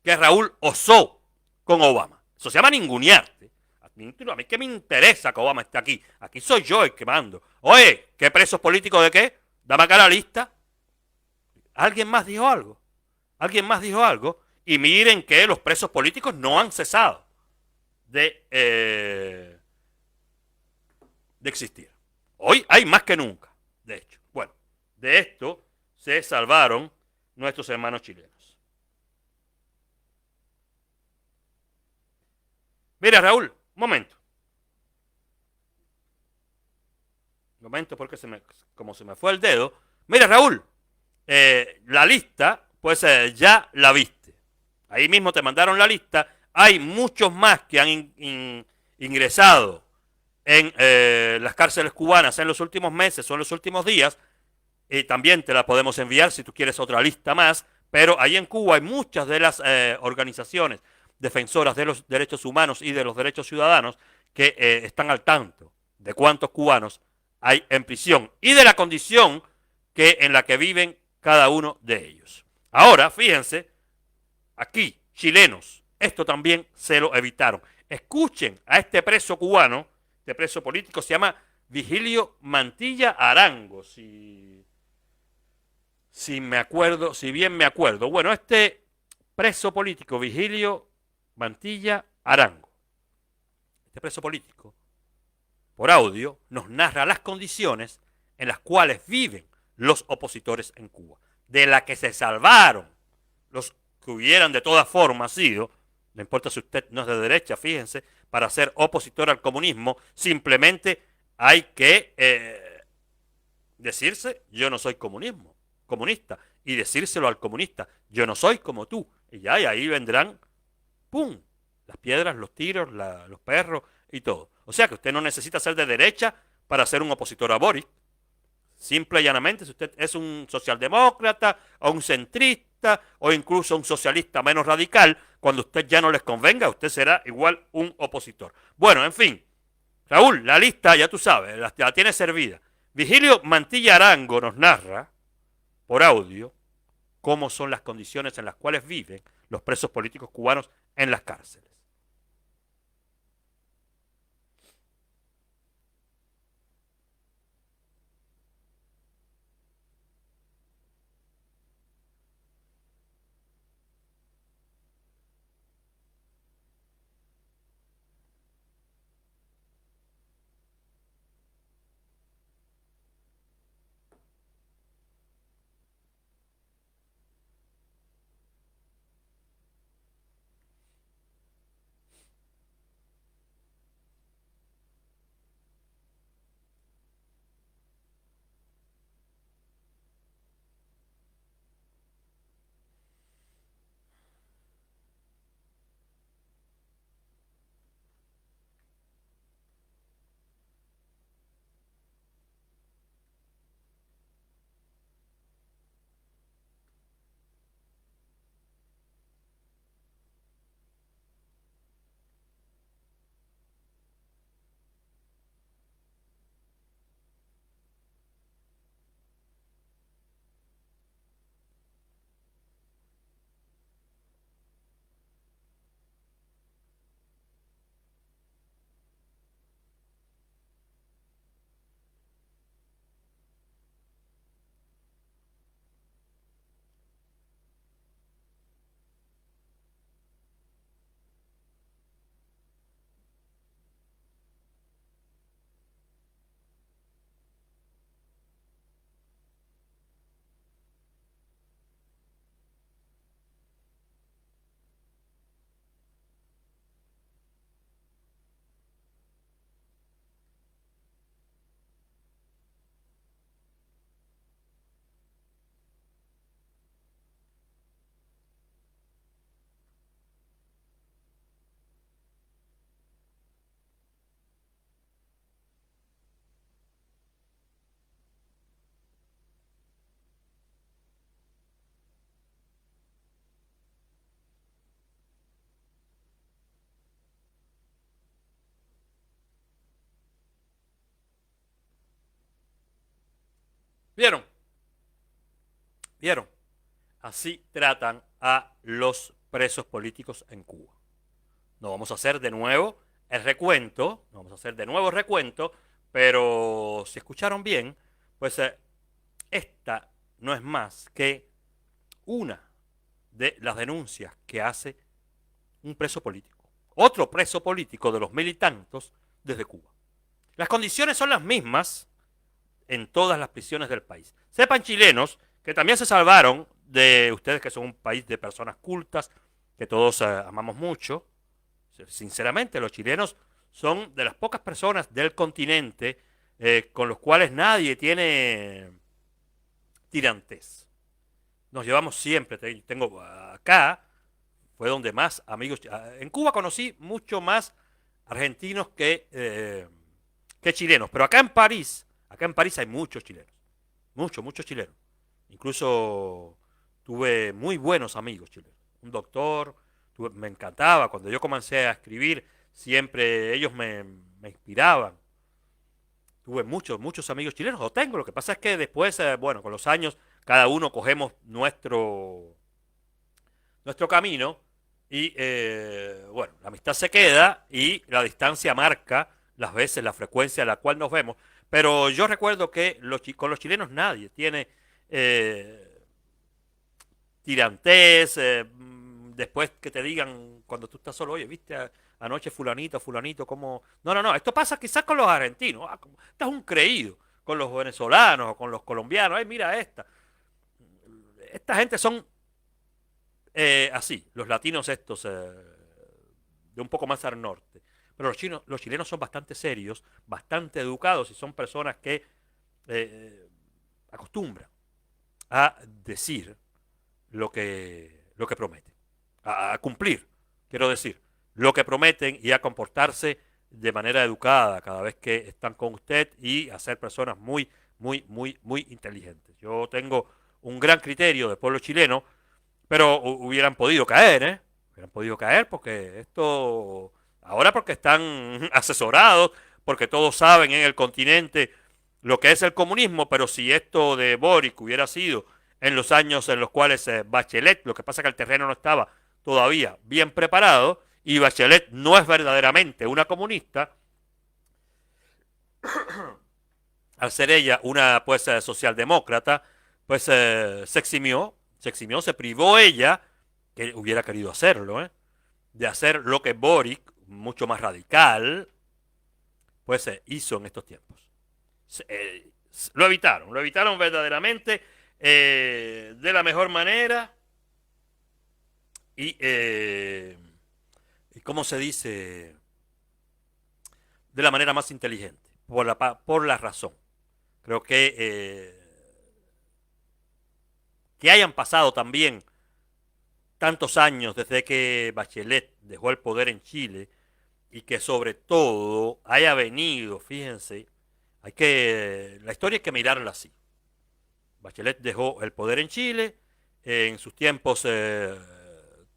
que Raúl osó con Obama. Eso se llama ningunearte. A mí qué me interesa que Obama esté aquí. Aquí soy yo el que mando. Oye, ¿qué presos políticos de qué? Dame acá la lista. ¿Alguien más dijo algo? ¿Alguien más dijo algo? Y miren que los presos políticos no han cesado de existir. Hoy hay más que nunca, de hecho. Bueno, de esto se salvaron nuestros hermanos chilenos. Mira, Raúl, un momento. Un momento porque como se me fue el dedo. Mira, Raúl, la lista, pues ya la viste. Ahí mismo te mandaron la lista. Hay muchos más que han ingresado en las cárceles cubanas en los últimos meses o en los últimos días. Y también te la podemos enviar si tú quieres otra lista más. Pero ahí en Cuba hay muchas de las organizaciones defensoras de los derechos humanos y de los derechos ciudadanos que están al tanto de cuántos cubanos hay en prisión y de la condición en la que viven cada uno de ellos. Ahora, fíjense, aquí, chilenos, esto también se lo evitaron. Escuchen a este preso cubano, este preso político, se llama Vigilio Mantilla Arango, si bien me acuerdo. Bueno, este preso político, Vigilio Mantilla Arango, este preso político, por audio, nos narra las condiciones en las cuales viven los opositores en Cuba, de la que se salvaron los que hubieran de todas formas sido, no importa si usted no es de derecha, fíjense, para ser opositor al comunismo, simplemente hay que decirse, yo no soy comunista, y decírselo al comunista, yo no soy como tú, y ya, y ahí vendrán, ¡pum!, las piedras, los tiros, los perros y todo. O sea que usted no necesita ser de derecha para ser un opositor a Boris. Simple y llanamente, si usted es un socialdemócrata o un centrista o incluso un socialista menos radical, cuando usted ya no les convenga, usted será igual un opositor. Bueno, en fin, Raúl, la lista ya tú sabes, la tiene servida. Vigilio Mantilla Arango nos narra por audio cómo son las condiciones en las cuales viven los presos políticos cubanos en las cárceles. ¿Vieron? ¿Vieron? Así tratan a los presos políticos en Cuba. No vamos a hacer de nuevo el recuento, no vamos a hacer de nuevo el recuento, pero si escucharon bien, pues esta no es más que una de las denuncias que hace un preso político. Otro preso político de los mil y tantos desde Cuba. Las condiciones son las mismas en todas las prisiones del país. Sepan, chilenos, que también se salvaron de ustedes, que son un país de personas cultas, que todos amamos mucho. Sinceramente, los chilenos son de las pocas personas del continente con los cuales nadie tiene tirantez. Nos llevamos siempre. Tengo acá, fue donde más amigos. En Cuba conocí mucho más argentinos que chilenos. Pero acá en París hay muchos chilenos. Muchos chilenos. Incluso tuve muy buenos amigos chilenos. Un doctor, me encantaba. Cuando yo comencé a escribir, siempre ellos me inspiraban. Tuve muchos amigos chilenos, o tengo. Lo que pasa es que después, bueno, con los años, cada uno cogemos nuestro camino y, bueno, la amistad se queda y la distancia marca las veces, la frecuencia a la cual nos vemos. Pero yo recuerdo que con los chilenos nadie tiene tirantez, después que te digan cuando tú estás solo, oye, viste anoche fulanito, como... No, esto pasa quizás con los argentinos, estás un creído, con los venezolanos o con los colombianos, ay, mira esta gente son así, los latinos estos de un poco más al norte. Pero los chilenos son bastante serios, bastante educados y son personas que acostumbran a decir lo que prometen, a cumplir, quiero decir, lo que prometen y a comportarse de manera educada cada vez que están con usted y a ser personas muy inteligentes. Yo tengo un gran criterio del pueblo chileno, pero hubieran podido caer, ¿eh? Hubieran podido caer porque esto, ahora porque están asesorados, porque todos saben en el continente lo que es el comunismo, pero si esto de Boric hubiera sido en los años en los cuales Bachelet, lo que pasa es que el terreno no estaba todavía bien preparado, y Bachelet no es verdaderamente una comunista, al ser ella una pues socialdemócrata, pues se eximió, se privó ella, que hubiera querido hacerlo, de hacer lo que Boric, mucho más radical, pues hizo en estos tiempos. Lo evitaron verdaderamente de la mejor manera y ¿cómo se dice? De la manera más inteligente, por la razón. Creo que hayan pasado también tantos años desde que Bachelet dejó el poder en Chile y que sobre todo haya venido, fíjense, la historia hay que mirarla así. Bachelet dejó el poder en Chile, en sus tiempos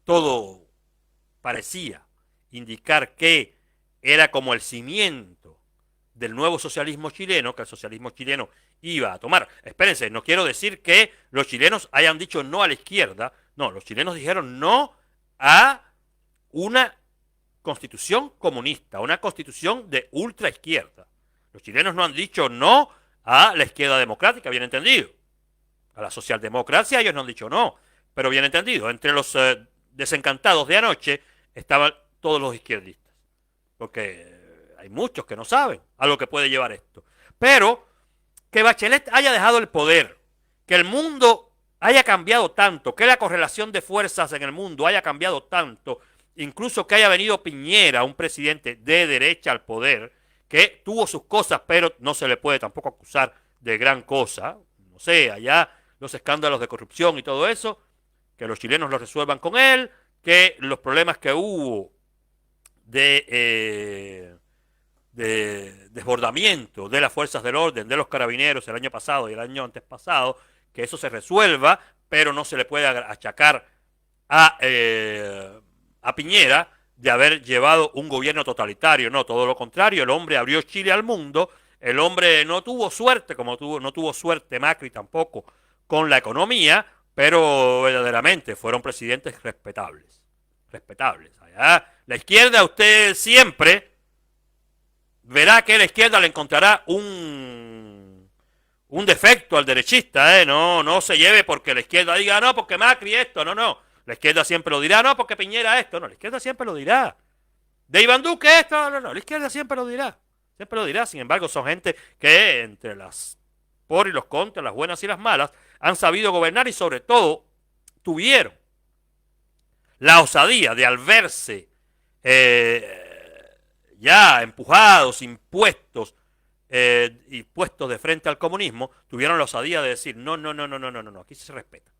todo parecía indicar que era como el cimiento del nuevo socialismo chileno, que el socialismo chileno iba a tomar. Espérense, no quiero decir que los chilenos hayan dicho no a la izquierda, no, los chilenos dijeron no a una constitución comunista, una constitución de ultra izquierda. Los chilenos no han dicho no a la izquierda democrática, bien entendido. A la socialdemocracia ellos no han dicho no, pero bien entendido. Entre los desencantados de anoche estaban todos los izquierdistas, porque hay muchos que no saben a lo que puede llevar esto. Pero que Bachelet haya dejado el poder, que el mundo haya cambiado tanto, que la correlación de fuerzas en el mundo haya cambiado tanto, incluso que haya venido Piñera, un presidente de derecha al poder, que tuvo sus cosas, pero no se le puede tampoco acusar de gran cosa. No sé, allá los escándalos de corrupción y todo eso, que los chilenos los resuelvan con él, que los problemas que hubo de desbordamiento de las fuerzas del orden, de los carabineros el año pasado y el año antes pasado, que eso se resuelva, pero no se le puede achacar a Piñera de haber llevado un gobierno totalitario. No, todo lo contrario, el hombre abrió Chile al mundo, el hombre no tuvo suerte, no tuvo suerte Macri tampoco con la economía, pero verdaderamente fueron presidentes respetables. Respetables. Allá, la izquierda, usted siempre verá que la izquierda le encontrará un defecto al derechista, ¿eh? No, no se lleve porque la izquierda diga, no, porque Macri esto, no, no. La izquierda siempre lo dirá, no, porque Piñera esto, no, la izquierda siempre lo dirá. De Iván Duque esto, no, no, no, la izquierda siempre lo dirá. Siempre lo dirá, sin embargo, son gente que entre las por y los contras, las buenas y las malas, han sabido gobernar y sobre todo tuvieron la osadía de al verse ya empujados, impuestos y puestos de frente al comunismo, tuvieron la osadía de decir, no, no, no, no, no, no, no, aquí se respeta.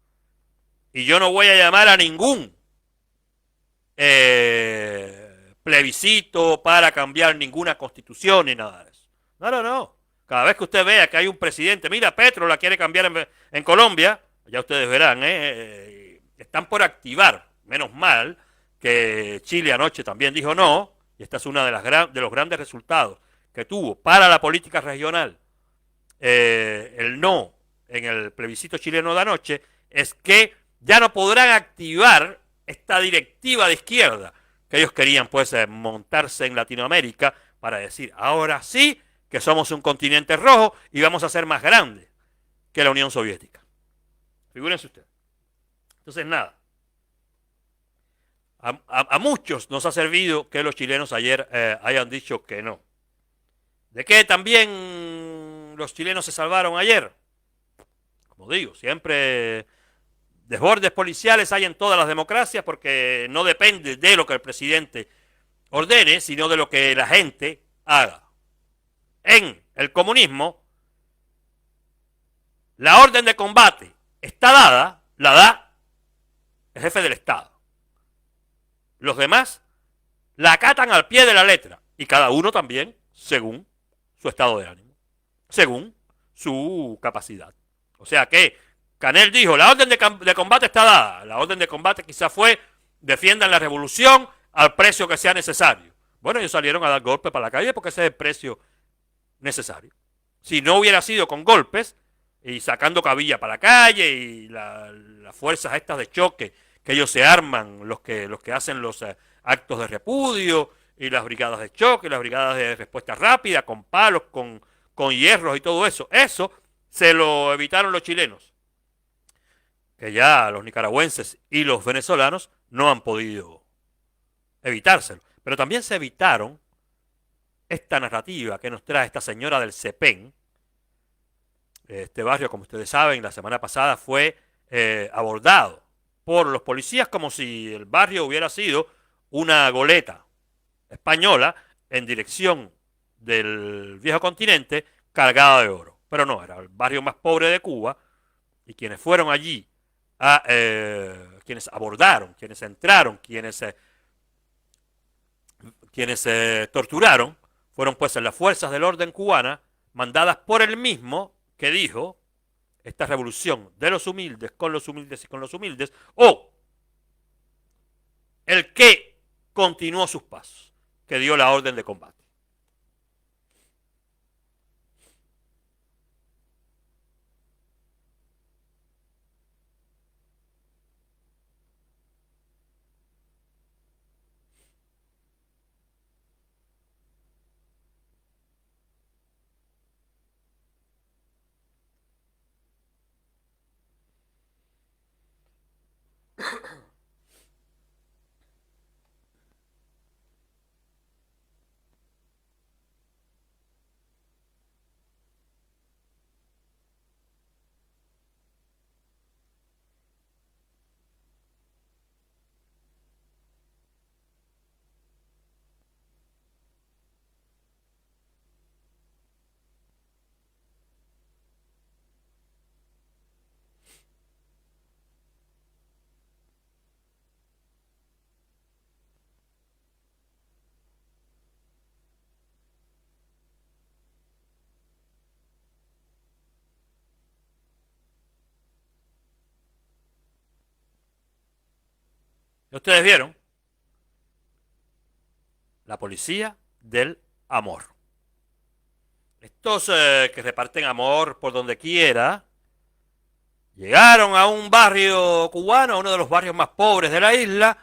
Y yo no voy a llamar a ningún plebiscito para cambiar ninguna constitución ni nada de eso. No, no, no. Cada vez que usted vea que hay un presidente, mira, Petro la quiere cambiar en Colombia, ya ustedes verán, están por activar, menos mal, que Chile anoche también dijo no, y esta es una de, de los grandes resultados que tuvo para la política regional el no en el plebiscito chileno de anoche, es que ya no podrán activar esta directiva de izquierda que ellos querían pues montarse en Latinoamérica para decir, ahora sí que somos un continente rojo y vamos a ser más grandes que la Unión Soviética. Figúrense ustedes. Entonces, nada. A muchos nos ha servido que los chilenos ayer hayan dicho que no. ¿De qué también los chilenos se salvaron ayer? Como digo, siempre desbordes policiales hay en todas las democracias porque no depende de lo que el presidente ordene, sino de lo que la gente haga. En el comunismo, la orden de combate está dada, la da el jefe del Estado. Los demás la acatan al pie de la letra y cada uno también según su estado de ánimo, según su capacidad. O sea que Canel dijo, la orden de combate está dada. La orden de combate quizás fue, defiendan la revolución al precio que sea necesario. Bueno, ellos salieron a dar golpes para la calle porque ese es el precio necesario. Si no hubiera sido con golpes y sacando cabilla para la calle y las fuerzas estas de choque que ellos se arman, los que hacen los actos de repudio y las brigadas de choque, las brigadas de respuesta rápida, con palos, con hierros y todo eso. Eso se lo evitaron los chilenos, que ya los nicaragüenses y los venezolanos no han podido evitárselo. Pero también se evitaron esta narrativa que nos trae esta señora del CEPEN. Este barrio, como ustedes saben, la semana pasada fue abordado por los policías como si el barrio hubiera sido una goleta española en dirección del viejo continente cargada de oro. Pero no, era el barrio más pobre de Cuba y quienes fueron allí, quienes abordaron, quienes entraron, quienes torturaron, fueron pues las fuerzas del orden cubana mandadas por el mismo que dijo esta revolución de los humildes con los humildes y con los humildes, o el que continuó sus pasos, que dio la orden de combate. Ustedes vieron la policía del amor. Estos que reparten amor por donde quiera, llegaron a un barrio cubano, uno de los barrios más pobres de la isla,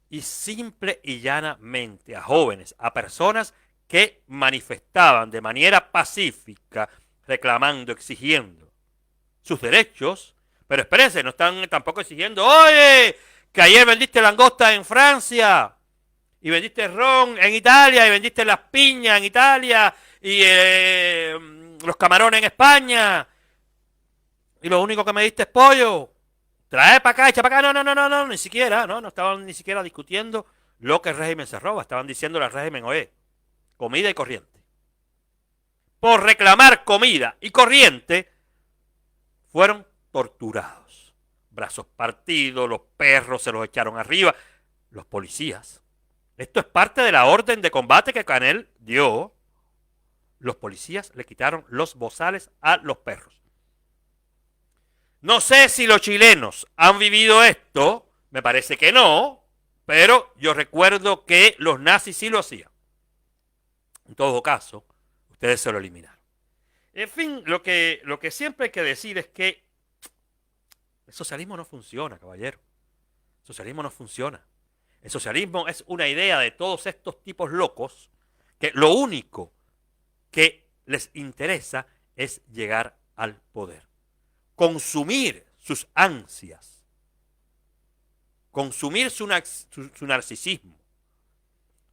y simple y llanamente a jóvenes, a personas que manifestaban de manera pacífica, reclamando, exigiendo sus derechos, pero espérense, no están tampoco exigiendo, oye, que ayer vendiste langosta en Francia, y vendiste ron en Italia, y vendiste las piñas en Italia, y los camarones en España, y lo único que me diste es pollo. Trae para acá, echa para acá. No, no, no, no, no, ni siquiera, no estaban ni siquiera discutiendo lo que el régimen se roba. Estaban diciéndole al régimen, oye, comida y corriente. Por reclamar comida y corriente, fueron torturados. Brazos partidos, los perros se los echaron arriba, los policías. Esto es parte de la orden de combate que Canel dio. Los policías le quitaron los bozales a los perros. No sé si los chilenos han vivido esto, me parece que no, pero yo recuerdo que los nazis sí lo hacían. En todo caso, ustedes se lo eliminaron. En fin, lo que siempre hay que decir es que el socialismo no funciona, caballero. El socialismo no funciona. El socialismo es una idea de todos estos tipos locos que lo único que les interesa es llegar al poder. Consumir sus ansias, consumir su narcisismo,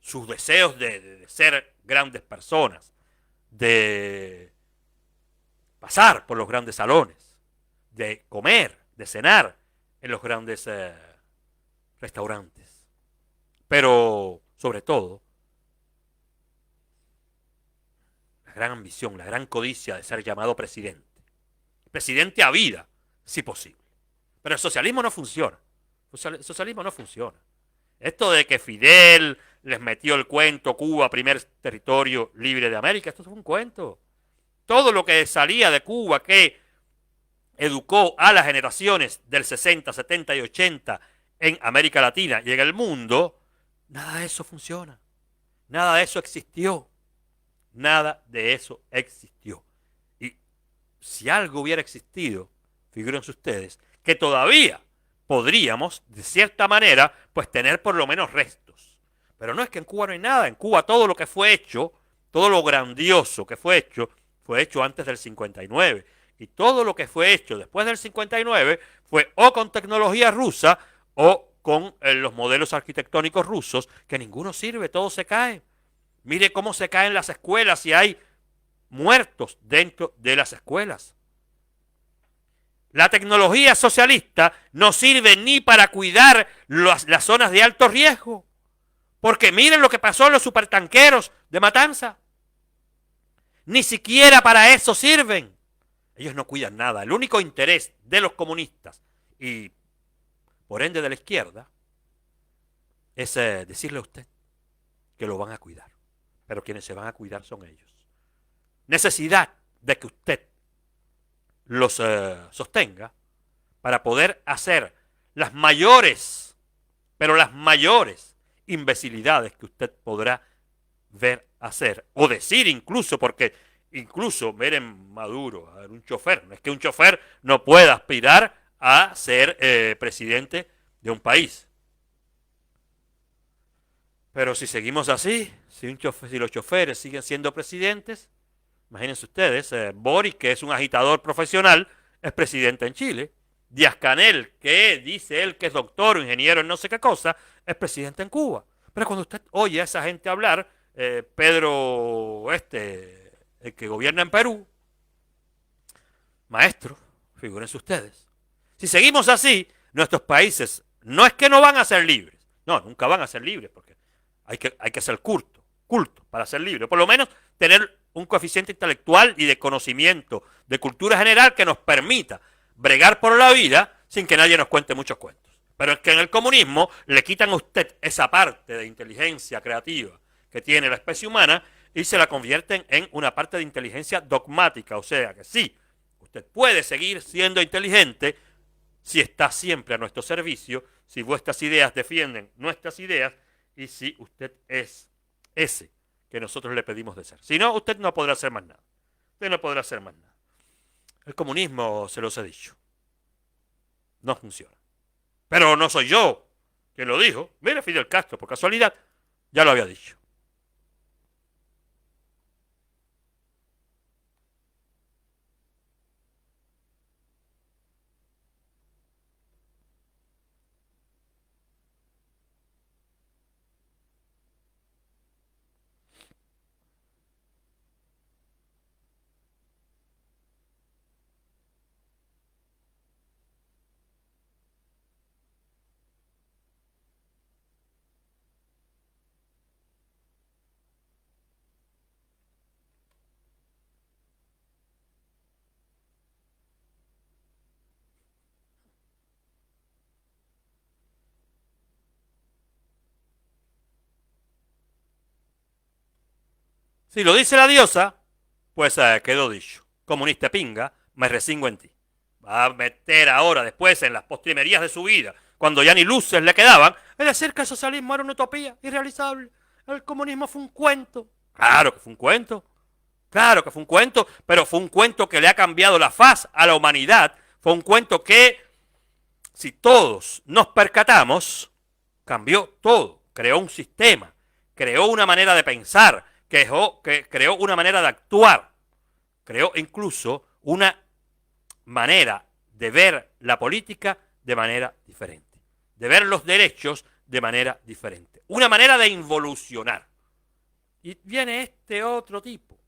sus deseos de ser grandes personas, de pasar por los grandes salones, de comer, de cenar en los grandes restaurantes. Pero, sobre todo, la gran ambición, la gran codicia de ser llamado presidente. Presidente a vida, si posible. Pero el socialismo no funciona. El socialismo no funciona. Esto de que Fidel les metió el cuento, Cuba, primer territorio libre de América, esto fue un cuento. Todo lo que salía de Cuba, que educó a las generaciones del 60, 70 y 80 en América Latina y en el mundo, nada de eso funciona. Nada de eso existió. Nada de eso existió. Si algo hubiera existido, figúrense ustedes, que todavía podríamos, de cierta manera, pues tener por lo menos restos. Pero no es que en Cuba no hay nada. En Cuba todo lo que fue hecho, todo lo grandioso que fue hecho antes del 59. Y todo lo que fue hecho después del 59 fue o con tecnología rusa o con los modelos arquitectónicos rusos, que ninguno sirve, todo se cae. Mire cómo se caen las escuelas y hay muertos dentro de las escuelas. La tecnología socialista no sirve ni para cuidar las zonas de alto riesgo. Porque miren lo que pasó en los supertanqueros de Matanza. Ni siquiera para eso sirven. Ellos no cuidan nada. El único interés de los comunistas y por ende de la izquierda es decirle a usted que lo van a cuidar. Pero quienes se van a cuidar son ellos. Necesidad de que usted los sostenga para poder hacer las mayores, pero las mayores imbecilidades que usted podrá ver hacer o decir incluso, porque incluso miren Maduro, a ver, un chofer, no es que un chofer no pueda aspirar a ser presidente de un país. Pero si seguimos así, si los choferes siguen siendo presidentes, imagínense ustedes, Boric, que es un agitador profesional, es presidente en Chile. Díaz-Canel, que dice él que es doctor o ingeniero en no sé qué cosa, es presidente en Cuba. Pero cuando usted oye a esa gente hablar, Pedro, el que gobierna en Perú, maestro, figúrense ustedes. Si seguimos así, nuestros países no es que no van a ser libres, no, nunca van a ser libres, porque hay que ser culto para ser libre. Por lo menos tener un coeficiente intelectual y de conocimiento, de cultura general que nos permita bregar por la vida sin que nadie nos cuente muchos cuentos. Pero es que en el comunismo le quitan a usted esa parte de inteligencia creativa que tiene la especie humana y se la convierten en una parte de inteligencia dogmática. O sea que sí, usted puede seguir siendo inteligente si está siempre a nuestro servicio, si vuestras ideas defienden nuestras ideas y si usted es ese que nosotros le pedimos de ser. Si no, usted no podrá hacer más nada. Usted no podrá hacer más nada. El comunismo, se los he dicho, no funciona. Pero no soy yo quien lo dijo. Mire, Fidel Castro, por casualidad, ya lo había dicho. Si lo dice la diosa, pues quedó dicho. Comunista pinga, me resingo en ti. Va a meter ahora, después, en las postrimerías de su vida, cuando ya ni luces le quedaban, es decir que el socialismo era una utopía irrealizable. El comunismo fue un cuento. Claro que fue un cuento. Claro que fue un cuento, pero fue un cuento que le ha cambiado la faz a la humanidad. Fue un cuento que, si todos nos percatamos, cambió todo. Creó un sistema, creó una manera de pensar, creó una manera de actuar, creó incluso una manera de ver la política de manera diferente, de ver los derechos de manera diferente, una manera de involucionar. Y viene este otro tipo,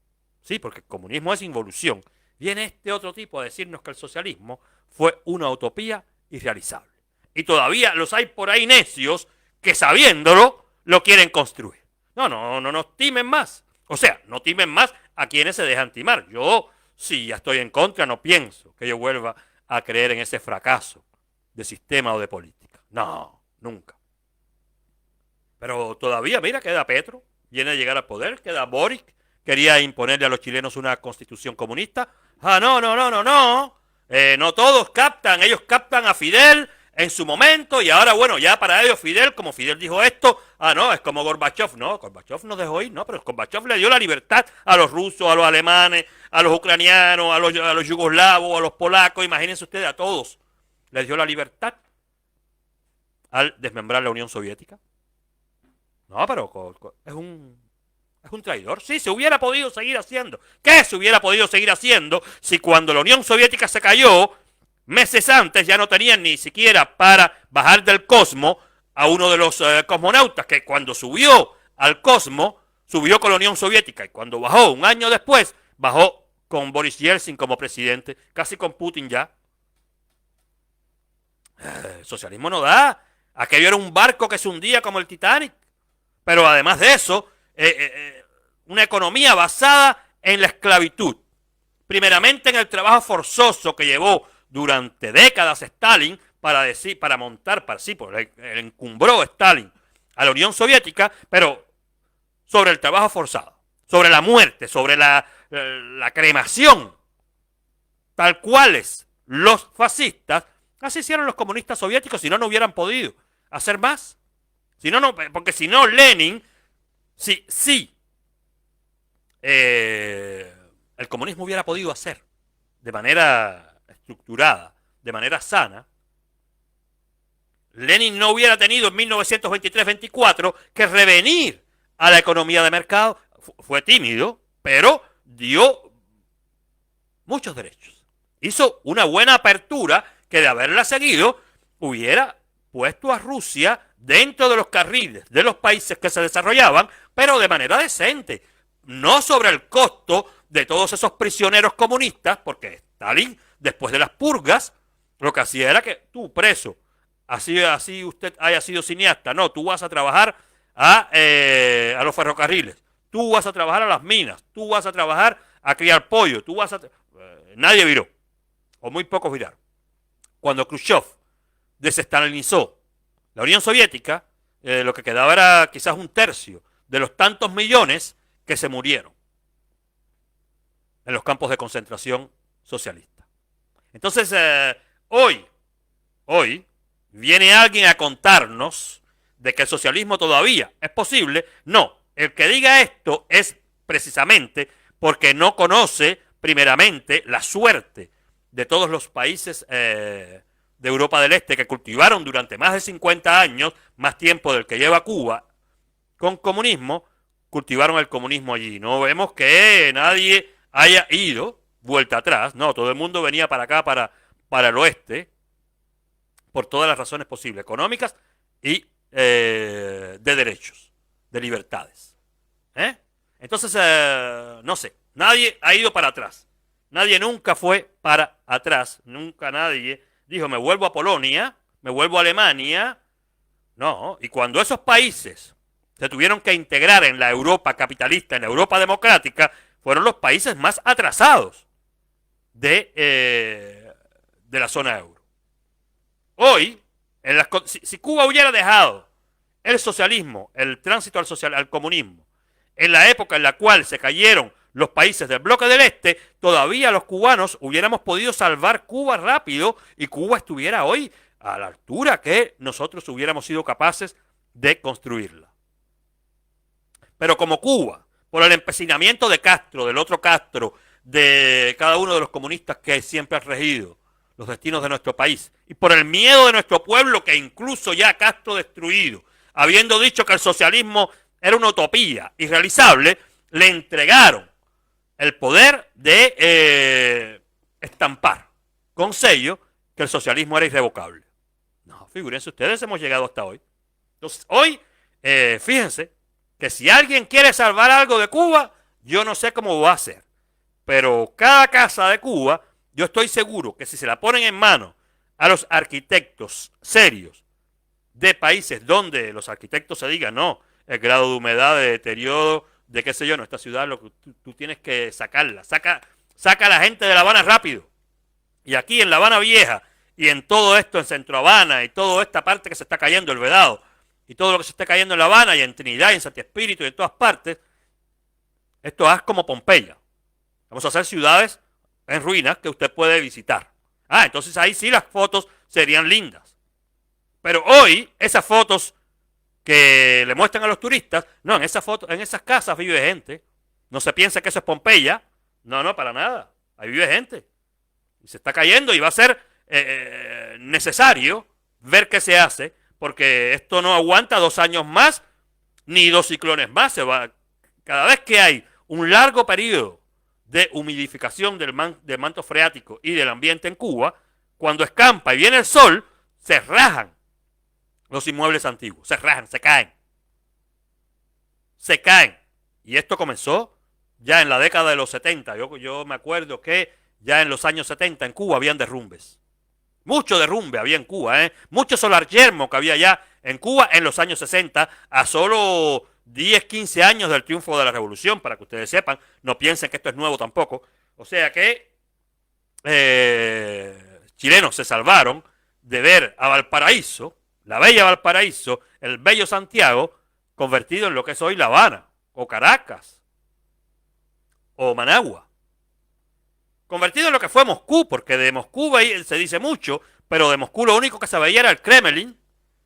sí, porque el comunismo es involución, viene este otro tipo a decirnos que el socialismo fue una utopía irrealizable. Y todavía los hay por ahí necios que sabiéndolo lo quieren construir. No nos timen más. O sea, no timen más a quienes se dejan timar. Yo, si ya estoy en contra, no pienso que yo vuelva a creer en ese fracaso de sistema o de política. No, nunca. Pero todavía, mira, queda Petro, viene a llegar al poder, queda Boric, quería imponerle a los chilenos una constitución comunista. No todos captan, ellos captan a Fidel en su momento y ahora, bueno, ya para ellos Fidel, como Fidel dijo esto, es como Gorbachev. No, Gorbachev no dejó ir, no, pero Gorbachev le dio la libertad a los rusos, a los alemanes, a los ucranianos, a los yugoslavos, a los polacos, imagínense ustedes, a todos. Les dio la libertad al desmembrar la Unión Soviética. No, pero es un traidor. Sí, se hubiera podido seguir haciendo. ¿Qué se hubiera podido seguir haciendo si cuando la Unión Soviética se cayó, meses antes ya no tenían ni siquiera para bajar del Cosmo a uno de los cosmonautas que cuando subió al Cosmo, subió con la Unión Soviética y cuando bajó un año después, bajó con Boris Yeltsin como presidente, casi con Putin ya. El socialismo no da. Aquello era un barco que se hundía como el Titanic. Pero además de eso, una economía basada en la esclavitud. Primeramente en el trabajo forzoso que llevó durante décadas Stalin para montar, el encumbró Stalin a la Unión Soviética, pero sobre el trabajo forzado, sobre la muerte, sobre la cremación, tal cuales los fascistas, así hicieron los comunistas soviéticos, si no, no hubieran podido hacer más. Porque si no, Lenin, el comunismo hubiera podido hacer de manera estructurada, de manera sana, Lenin no hubiera tenido en 1923-24 que revenir a la economía de mercado. Fue tímido, pero dio muchos derechos. Hizo una buena apertura que de haberla seguido hubiera puesto a Rusia dentro de los carriles de los países que se desarrollaban, pero de manera decente, no sobre el costo de todos esos prisioneros comunistas, porque Stalin, después de las purgas, lo que hacía era que tú, preso, así usted haya sido cineasta, no, tú vas a trabajar a los ferrocarriles, tú vas a trabajar a las minas, tú vas a trabajar a criar pollo, nadie viró, o muy pocos viraron. Cuando Khrushchev desestalinizó la Unión Soviética, lo que quedaba era quizás un tercio de los tantos millones que se murieron en los campos de concentración socialista. Entonces, hoy viene alguien a contarnos de que el socialismo todavía es posible. No, el que diga esto es precisamente porque no conoce primeramente la suerte de todos los países de Europa del Este que cultivaron durante más de 50 años, más tiempo del que lleva Cuba, con comunismo, cultivaron el comunismo allí. No vemos que nadie haya ido vuelta atrás, no, todo el mundo venía para acá, para el oeste, por todas las razones posibles, económicas y de derechos, de libertades. Entonces, no sé, nadie ha ido para atrás. Nadie nunca fue para atrás. Nunca nadie dijo, me vuelvo a Polonia, me vuelvo a Alemania. No, y cuando esos países se tuvieron que integrar en la Europa capitalista, en la Europa democrática, fueron los países más atrasados de la zona euro. Hoy, si Cuba hubiera dejado el socialismo, el tránsito al comunismo, en la época en la cual se cayeron los países del bloque del Este, todavía los cubanos hubiéramos podido salvar Cuba rápido y Cuba estuviera hoy a la altura que nosotros hubiéramos sido capaces de construirla. Pero como Cuba, por el empecinamiento de Castro, del otro Castro, de cada uno de los comunistas que siempre han regido los destinos de nuestro país, y por el miedo de nuestro pueblo que incluso ya Castro destruido, habiendo dicho que el socialismo era una utopía irrealizable, le entregaron el poder de estampar con sello que el socialismo era irrevocable. No, figúrense ustedes, hemos llegado hasta hoy. Entonces, hoy, fíjense, que si alguien quiere salvar algo de Cuba, yo no sé cómo va a hacer. Pero cada casa de Cuba, yo estoy seguro que si se la ponen en manos a los arquitectos serios de países donde los arquitectos se digan, no, el grado de humedad, de deterioro, de qué sé yo, no, esta ciudad lo que tú tienes que sacarla. Saca a la gente de La Habana rápido. Y aquí en La Habana Vieja, y en todo esto, en Centro Habana, y toda esta parte que se está cayendo, el Vedado, y todo lo que se está cayendo en La Habana, y en Trinidad, y en Santi Espíritu, y en todas partes, esto es como Pompeya. Vamos a hacer ciudades en ruinas que usted puede visitar. Entonces ahí sí las fotos serían lindas. Pero hoy, esas fotos que le muestran a los turistas, no, en esas casas vive gente. No se piensa que eso es Pompeya. No, para nada. Ahí vive gente. Y se está cayendo y va a ser necesario ver qué se hace, porque esto no aguanta 2 años más, ni 2 ciclones más. Cada vez que hay un largo periodo de humidificación del manto freático y del ambiente en Cuba, cuando escampa y viene el sol, se rajan los inmuebles antiguos, se rajan, se caen. Se caen. Y esto comenzó ya en la década de los 70. Yo me acuerdo que ya en los años 70 en Cuba habían derrumbes. Mucho derrumbe había en Cuba, mucho solar yermo que había ya en Cuba en los años 60, a solo 10, 15 años del triunfo de la revolución, para que ustedes sepan, no piensen que esto es nuevo tampoco. O sea que chilenos se salvaron de ver a Valparaíso, la bella Valparaíso, el bello Santiago, convertido en lo que es hoy La Habana, o Caracas, o Managua. Convertido en lo que fue Moscú, porque de Moscú se dice mucho, pero de Moscú lo único que se veía era el Kremlin.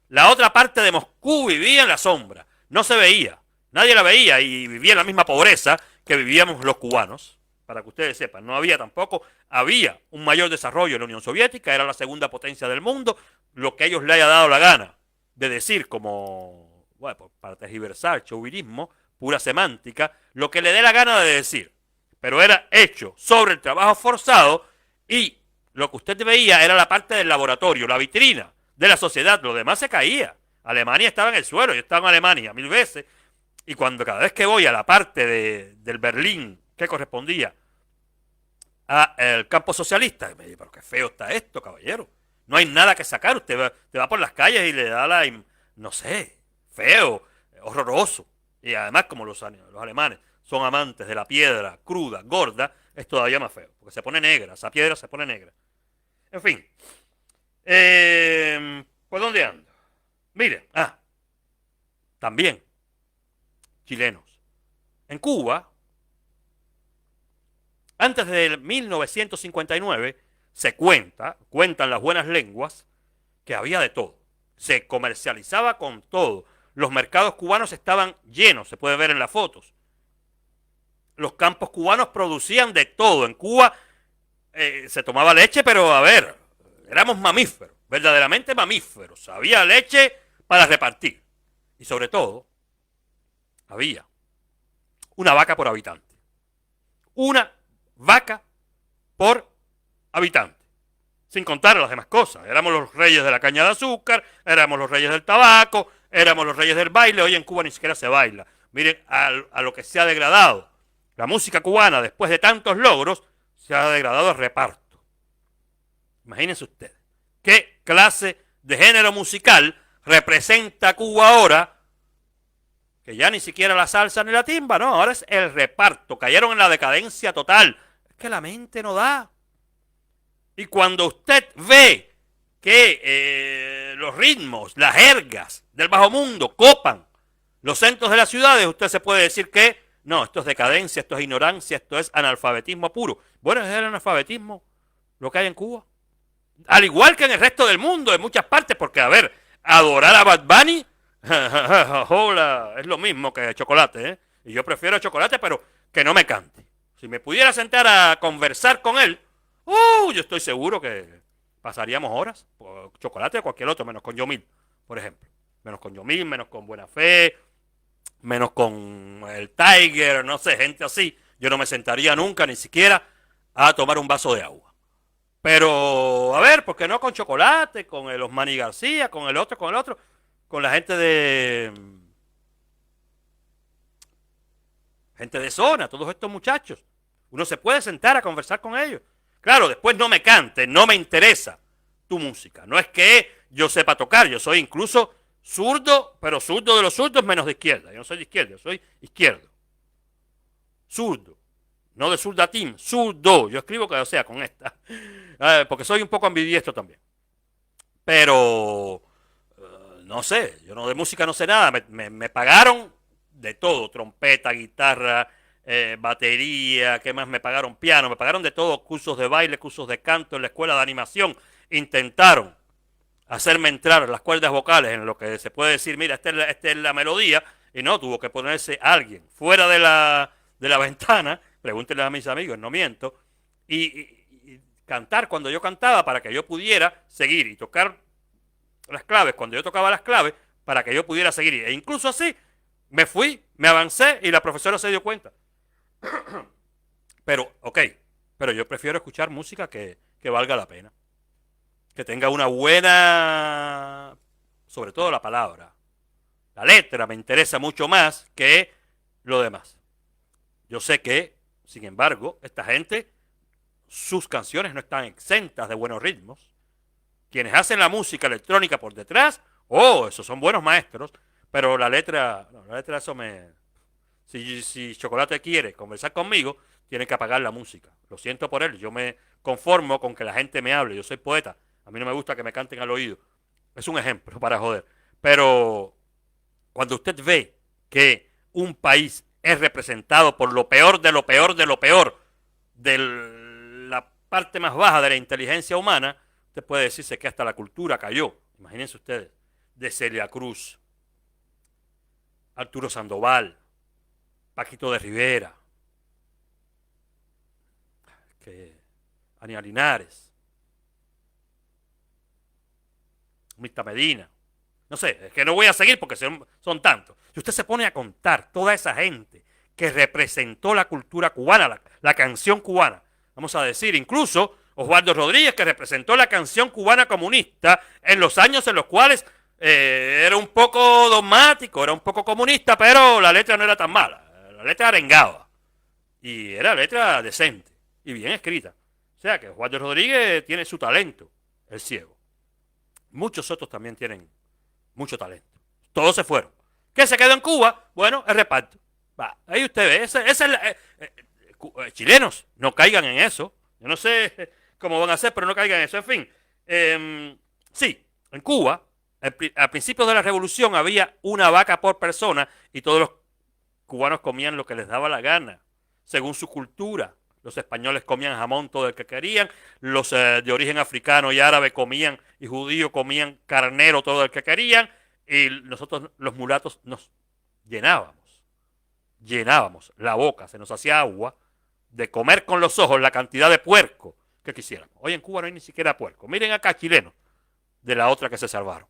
La otra parte de Moscú vivía en la sombra, no se veía, nadie la veía y vivía en la misma pobreza que vivíamos los cubanos, para que ustedes sepan. No había tampoco, había un mayor desarrollo en la Unión Soviética, era la segunda potencia del mundo, lo que ellos le haya dado la gana de decir como, bueno, para tergiversar, chauvinismo, pura semántica, lo que le dé la gana de decir. Pero era hecho sobre el trabajo forzado y lo que usted veía era la parte del laboratorio, la vitrina de la sociedad, lo demás se caía. Alemania estaba en el suelo, yo estaba en Alemania 1000 veces, y cuando cada vez que voy a la parte del Berlín que correspondía al campo socialista, me digo, pero qué feo está esto, caballero. No hay nada que sacar, usted va por las calles y le da no sé, feo, horroroso. Y además como los alemanes son amantes de la piedra cruda, gorda, es todavía más feo, porque se pone negra, esa piedra se pone negra. En fin, ¿por dónde ando? Miren, también, chilenos. En Cuba, antes de 1959, cuentan las buenas lenguas, que había de todo. Se comercializaba con todo. Los mercados cubanos estaban llenos, se puede ver en las fotos. los campos cubanos producían de todo. En Cuba se tomaba leche, pero a ver, éramos mamíferos, verdaderamente mamíferos. Había leche para repartir. Y sobre todo, había una vaca por habitante. Una vaca por habitante. Sin contar las demás cosas. Éramos los reyes de la caña de azúcar, éramos los reyes del tabaco, éramos los reyes del baile. Hoy en Cuba ni siquiera se baila. Miren a lo que se ha degradado. La música cubana, después de tantos logros, se ha degradado al reparto. Imagínense ustedes. ¿Qué clase de género musical representa Cuba ahora? Que ya ni siquiera la salsa ni la timba, no, ahora es el reparto. Cayeron en la decadencia total. Es que la mente no da. Y cuando usted ve que los ritmos, las jergas del bajo mundo copan los centros de las ciudades, usted se puede decir que no, esto es decadencia, esto es ignorancia, esto es analfabetismo puro. Bueno, es el analfabetismo lo que hay en Cuba. Al igual que en el resto del mundo, en muchas partes, porque, a ver, adorar a Bad Bunny, hola, es lo mismo que Chocolate, ¿eh? Y yo prefiero Chocolate, pero que no me cante. Si me pudiera sentar a conversar con él, yo estoy seguro que pasaríamos horas, por Chocolate o cualquier otro, menos con Yomil, por ejemplo. Menos con Yomil, menos con Buena Fe, menos con el Tiger, no sé, gente así. Yo no me sentaría nunca, ni siquiera, a tomar un vaso de agua. Pero, a ver, ¿por qué no con Chocolate, con el Osmani García, con el otro, con la gente de zona, todos estos muchachos? Uno se puede sentar a conversar con ellos. Claro, después no me cante, no me interesa tu música. No es que yo sepa tocar, yo soy incluso zurdo, pero zurdo de los zurdos menos de izquierda. Yo no soy de izquierda, yo soy izquierdo. Zurdo. No de zurdatín, zurdo. Yo escribo que sea con esta. Porque soy un poco ambidiestro también. Pero, no sé, yo no de música no sé nada. Me pagaron de todo, trompeta, guitarra, batería, ¿qué más? Me pagaron piano, me pagaron de todo, cursos de baile, cursos de canto en la escuela de animación. Intentaron hacerme entrar las cuerdas vocales en lo que se puede decir, mira, esta es la melodía, y no, tuvo que ponerse alguien fuera de la ventana, pregúntenle a mis amigos, no miento, y cantar cuando yo cantaba para que yo pudiera seguir y tocar las claves cuando yo tocaba las claves para que yo pudiera seguir. E incluso así me fui, me avancé y la profesora se dio cuenta. Pero, ok, pero yo prefiero escuchar música que valga la pena. Que tenga una buena, sobre todo la palabra. La letra me interesa mucho más que lo demás. Yo sé que, sin embargo, esta gente, sus canciones no están exentas de buenos ritmos. Quienes hacen la música electrónica por detrás, esos son buenos maestros, pero la letra eso me... Si Chocolate quiere conversar conmigo, tiene que apagar la música. Lo siento por él, yo me conformo con que la gente me hable, yo soy poeta, a mí no me gusta que me canten al oído. Es un ejemplo para joder. Pero cuando usted ve que un país es representado por lo peor de lo peor de lo peor, de la parte más baja de la inteligencia humana, usted puede decirse que hasta la cultura cayó. Imagínense ustedes, de Celia Cruz, Arturo Sandoval, Paquito de Rivera, Aníbal Linares, Mita Medina. No sé, es que no voy a seguir porque son tantos. Si usted se pone a contar toda esa gente que representó la cultura cubana, la canción cubana, vamos a decir, incluso Osvaldo Rodríguez, que representó la canción cubana comunista en los años en los cuales era un poco dogmático, era un poco comunista, pero la letra no era tan mala. La letra arengaba. Y era letra decente y bien escrita. O sea que Osvaldo Rodríguez tiene su talento, el ciego. Muchos otros también tienen mucho talento. Todos se fueron. ¿Qué se quedó en Cuba? Bueno, el reparto. Va, ahí usted ve. Chilenos, no caigan en eso. Yo no sé cómo van a hacer, pero no caigan en eso. En fin, sí, en Cuba, a principios de la revolución había una vaca por persona y todos los cubanos comían lo que les daba la gana, según su cultura. Los españoles comían jamón todo el que querían, los de origen africano y árabe comían, y judío comían carnero todo el que querían, y nosotros los mulatos nos llenábamos llenábamos la boca, se nos hacía agua de comer con los ojos la cantidad de puerco que quisiéramos. Hoy en Cuba no hay ni siquiera puerco. Miren acá, chilenos, de la otra que se salvaron.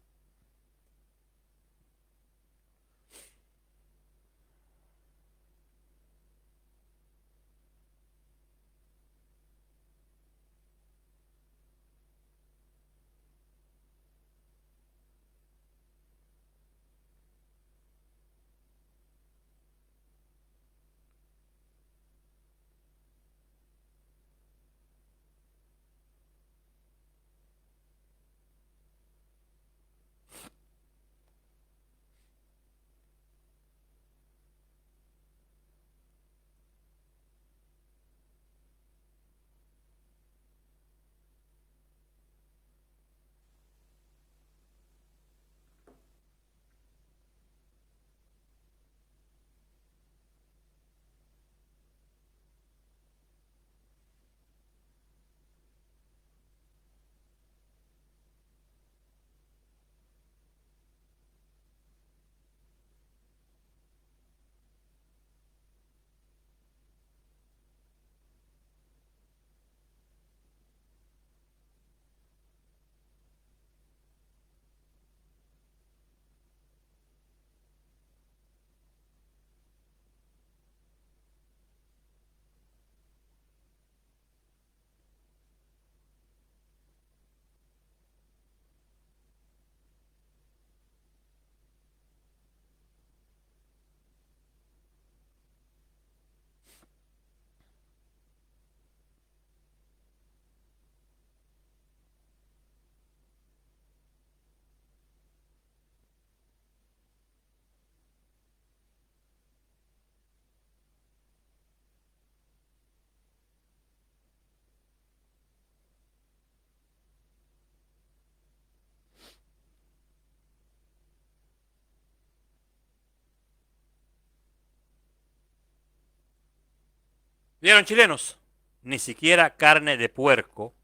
¿Vieron, chilenos? Ni siquiera carne de puerco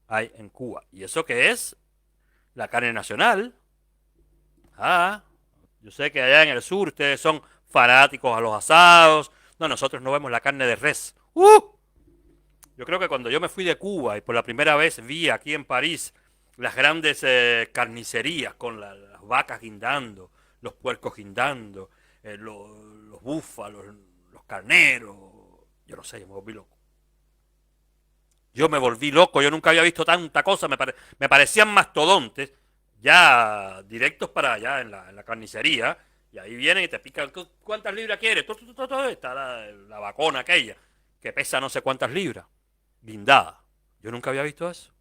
hay en Cuba. ¿Y eso qué es? La carne nacional. Ah, yo sé que allá en el sur ustedes son fanáticos a los asados. No, nosotros no vemos la carne de res. Yo creo que cuando yo me fui de Cuba y por la primera vez vi aquí en París las grandes carnicerías con las vacas guindando, los puercos guindando, los búfalos, los carneros, yo no sé, yo me volví loco. Yo me volví loco, yo nunca había visto tanta cosa, me parecían mastodontes, ya directos para allá en la carnicería, y ahí vienen y te pican, ¿cuántas libras quieres? Está la vacona aquella, que pesa no sé cuántas libras, guindada. Yo nunca había visto eso.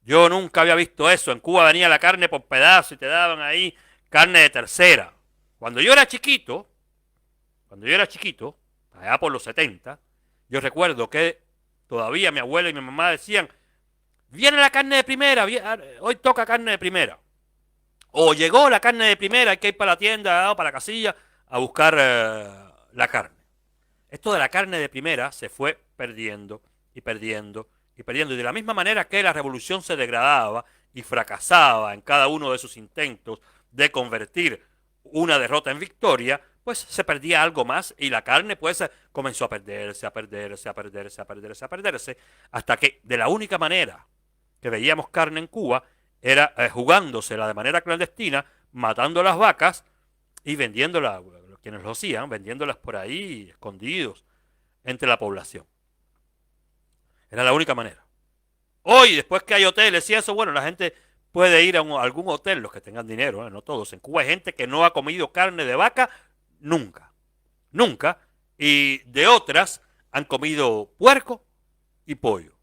Yo nunca había visto eso. En Cuba venía la carne por pedazos y te daban ahí carne de tercera. Cuando yo era chiquito, cuando yo era chiquito, allá por los 70, yo recuerdo que todavía mi abuela y mi mamá decían, viene la carne de primera, hoy toca carne de primera. O llegó la carne de primera, hay que ir para la tienda o para la casilla a buscar la carne. Esto de la carne de primera se fue perdiendo y perdiendo y perdiendo. Y de la misma manera que la revolución se degradaba y fracasaba en cada uno de sus intentos de convertir una derrota en victoria, pues se perdía algo más y la carne pues comenzó a perderse, a perderse, a perderse, a perderse, a perderse, hasta que de la única manera que veíamos carne en Cuba era jugándosela de manera clandestina, matando a las vacas y vendiéndolas, quienes lo hacían, vendiéndolas por ahí escondidos entre la población. Era la única manera. Hoy, después que hay hoteles y eso, bueno, la gente puede ir a algún hotel, los que tengan dinero, no todos. En Cuba hay gente que no ha comido carne de vaca nunca, nunca, y de otras han comido puerco y pollo.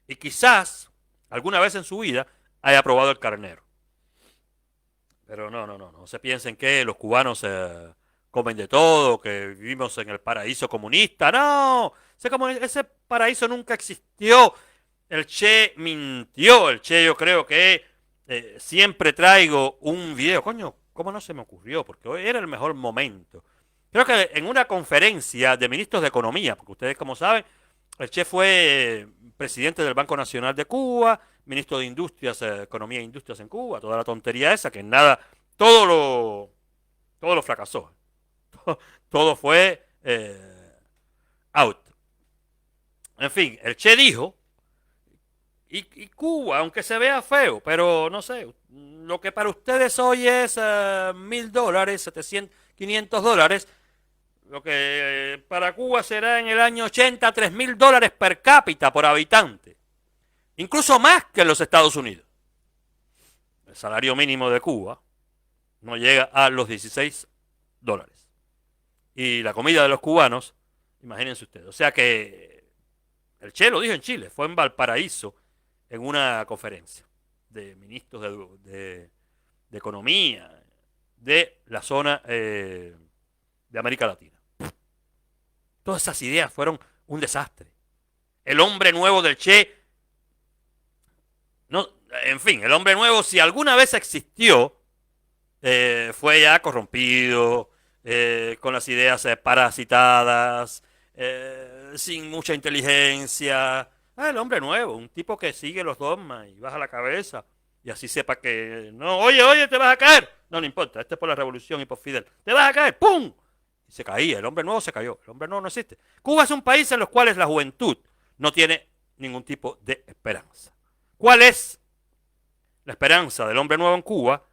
Y quizás alguna vez en su vida haya probado el carnero. Pero no se piensen que los cubanos comen de todo, que vivimos en el paraíso comunista. No, ese paraíso nunca existió. El Che mintió. El Che, yo creo que siempre traigo un video. Coño, ¿cómo no se me ocurrió? Porque hoy era el mejor momento. Creo que en una conferencia de ministros de Economía, porque ustedes como saben, el Che fue presidente del Banco Nacional de Cuba, ministro de Industrias, Economía e Industrias en Cuba, toda la tontería esa, que en nada, todo lo fracasó. Todo fue out. En fin, el Che dijo, y Cuba, aunque se vea feo, pero no sé, lo que para ustedes hoy es $1.000, 700, $500, lo que para Cuba será en el año 80 $3.000 per cápita por habitante, incluso más que en los Estados Unidos. El salario mínimo de Cuba no llega a los $16. Y la comida de los cubanos, imagínense ustedes. O sea que el Che lo dijo en Chile, fue en Valparaíso en una conferencia de ministros de Economía de la zona de América Latina. Todas esas ideas fueron un desastre. El hombre nuevo del Che, no, en fin, el hombre nuevo, si alguna vez existió, fue ya corrompido, con las ideas parasitadas, sin mucha inteligencia. El hombre nuevo, un tipo que sigue los dogmas y baja la cabeza y así sepa que no, oye, te vas a caer. No, no importa, este es por la revolución y por Fidel. Te vas a caer, ¡pum! Y se caía, el hombre nuevo se cayó, el hombre nuevo no existe. Cuba es un país en los cuales la juventud no tiene ningún tipo de esperanza. ¿Cuál es la esperanza del hombre nuevo en Cuba?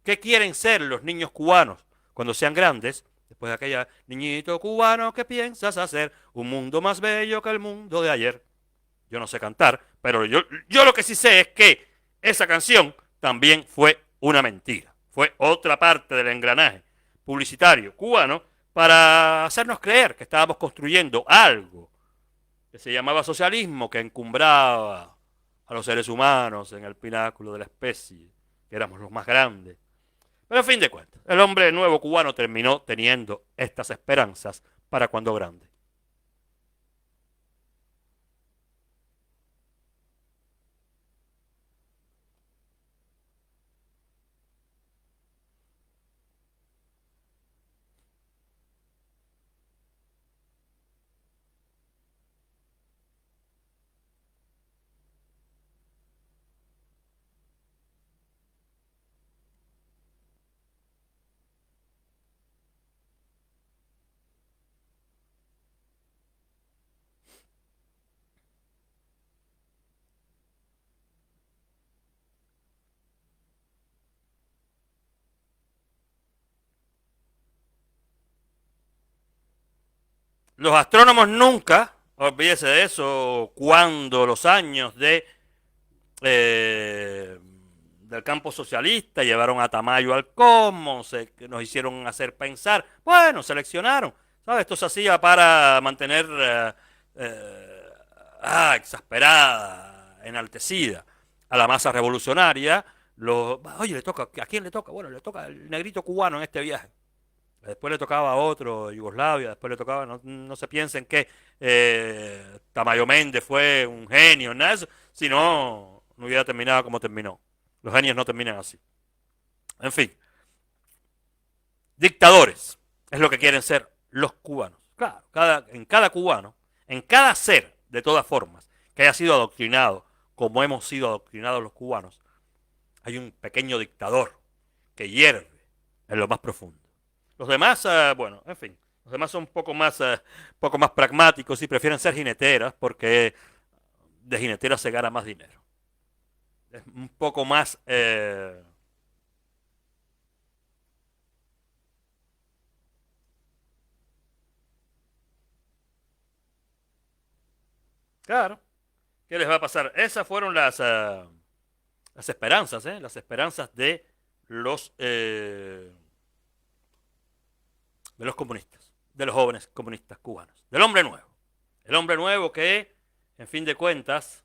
¿Qué quieren ser los niños cubanos cuando sean grandes? Después de aquella, niñito cubano, ¿qué piensas hacer? Un mundo más bello que el mundo de ayer. Yo no sé cantar, pero yo lo que sí sé es que esa canción también fue una mentira. Fue otra parte del engranaje publicitario cubano para hacernos creer que estábamos construyendo algo que se llamaba socialismo, que encumbraba a los seres humanos en el pináculo de la especie, que éramos los más grandes. Pero a fin de cuentas, el hombre nuevo cubano terminó teniendo estas esperanzas para cuando grande. Los astrónomos nunca, olvídese de eso, cuando los años del campo socialista llevaron a Tamayo al cosmos, nos hicieron hacer pensar, bueno, seleccionaron, ¿sabes? Esto se hacía para mantener exasperada, enaltecida a la masa revolucionaria. Oye, le toca, ¿a quién le toca? Bueno, le toca al negrito cubano en este viaje. Después le tocaba a otro de Yugoslavia, después le tocaba, no se piensen que Tamayo Méndez fue un genio, nada de eso, si no, no hubiera terminado como terminó. Los genios no terminan así. En fin, dictadores es lo que quieren ser los cubanos. Claro, en cada cubano, en cada ser, de todas formas, que haya sido adoctrinado, como hemos sido adoctrinados los cubanos, hay un pequeño dictador que hierve en lo más profundo. Los demás, bueno, en fin, los demás son un poco más pragmáticos y prefieren ser jineteras porque de jineteras se gana más dinero. Es un poco más... claro, ¿qué les va a pasar? Esas fueron las esperanzas, ¿eh? Las esperanzas de los comunistas, de los jóvenes comunistas cubanos, del hombre nuevo. El hombre nuevo que, en fin de cuentas,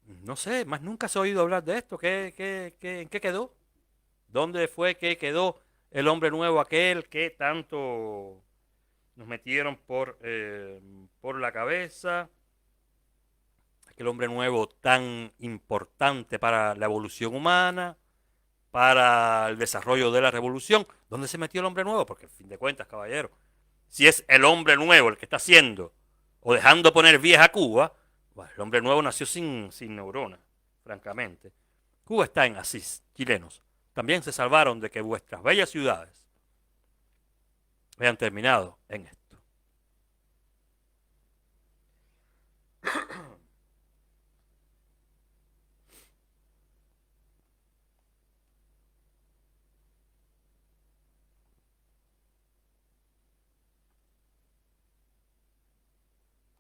no sé, más nunca se ha oído hablar de esto. ¿En qué quedó? ¿Dónde fue que quedó el hombre nuevo aquel que tanto nos metieron por la cabeza? Aquel hombre nuevo tan importante para la evolución humana, para el desarrollo de la revolución. ¿Dónde se metió el hombre nuevo? Porque, en fin de cuentas, caballero, si es el hombre nuevo el que está haciendo o dejando poner vieja Cuba, bueno, el hombre nuevo nació sin neuronas, francamente. Cuba está en Asís, chilenos. También se salvaron de que vuestras bellas ciudades hayan terminado en esto.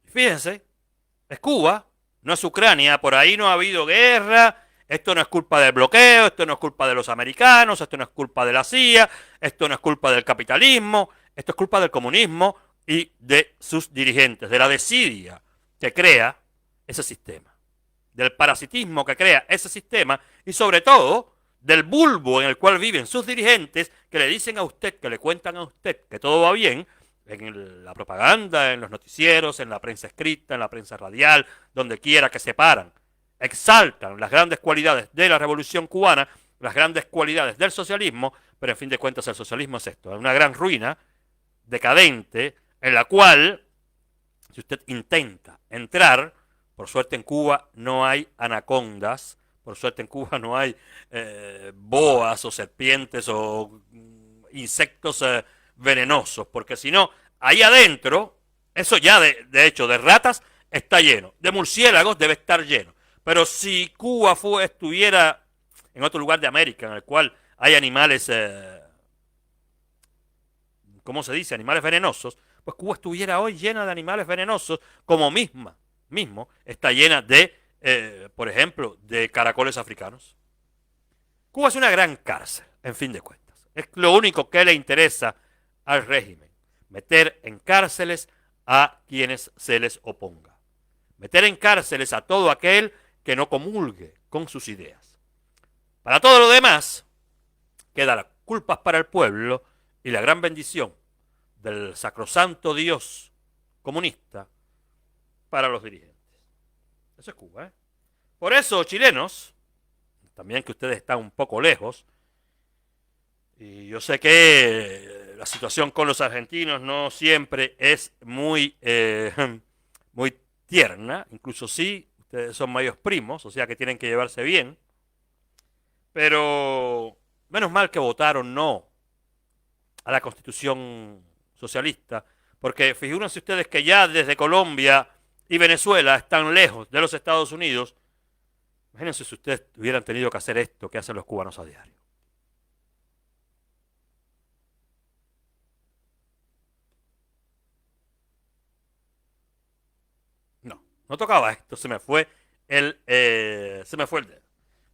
Fíjense, es Cuba, no es Ucrania, por ahí no ha habido guerra, esto no es culpa del bloqueo, esto no es culpa de los americanos, esto no es culpa de la CIA, esto no es culpa del capitalismo, esto es culpa del comunismo y de sus dirigentes, de la desidia que crea ese sistema, del parasitismo que crea ese sistema y sobre todo del bulbo en el cual viven sus dirigentes que le dicen a usted, que le cuentan a usted que todo va bien, en la propaganda, en los noticieros, en la prensa escrita, en la prensa radial, donde quiera que se paran, exaltan las grandes cualidades de la revolución cubana, las grandes cualidades del socialismo, pero en fin de cuentas el socialismo es esto, es una gran ruina decadente en la cual, si usted intenta entrar, por suerte en Cuba no hay anacondas, por suerte en Cuba no hay boas o serpientes o insectos venenosos, porque si no, ahí adentro, eso ya de hecho de ratas está lleno, de murciélagos debe estar lleno, pero si Cuba estuviera en otro lugar de América en el cual hay animales, ¿cómo se dice? Animales venenosos, pues Cuba estuviera hoy llena de animales venenosos, como mismo está llena de, por ejemplo, de caracoles africanos. Cuba es una gran cárcel, en fin de cuentas. Es lo único que le interesa al régimen, meter en cárceles a quienes se les oponga, meter en cárceles a todo aquel que no comulgue con sus ideas. Para todo lo demás, queda las culpas para el pueblo y la gran bendición del sacrosanto Dios comunista para los dirigentes. Eso es Cuba, ¿eh? Por eso, chilenos, también que ustedes están un poco lejos, y yo sé que la situación con los argentinos no siempre es muy, muy tierna, incluso sí, ustedes son medios primos, o sea que tienen que llevarse bien, pero menos mal que votaron no a la Constitución socialista, porque figúrense ustedes que ya desde Colombia y Venezuela están lejos de los Estados Unidos. Imagínense si ustedes hubieran tenido que hacer esto que hacen los cubanos a diario. No tocaba esto, se me fue el dedo.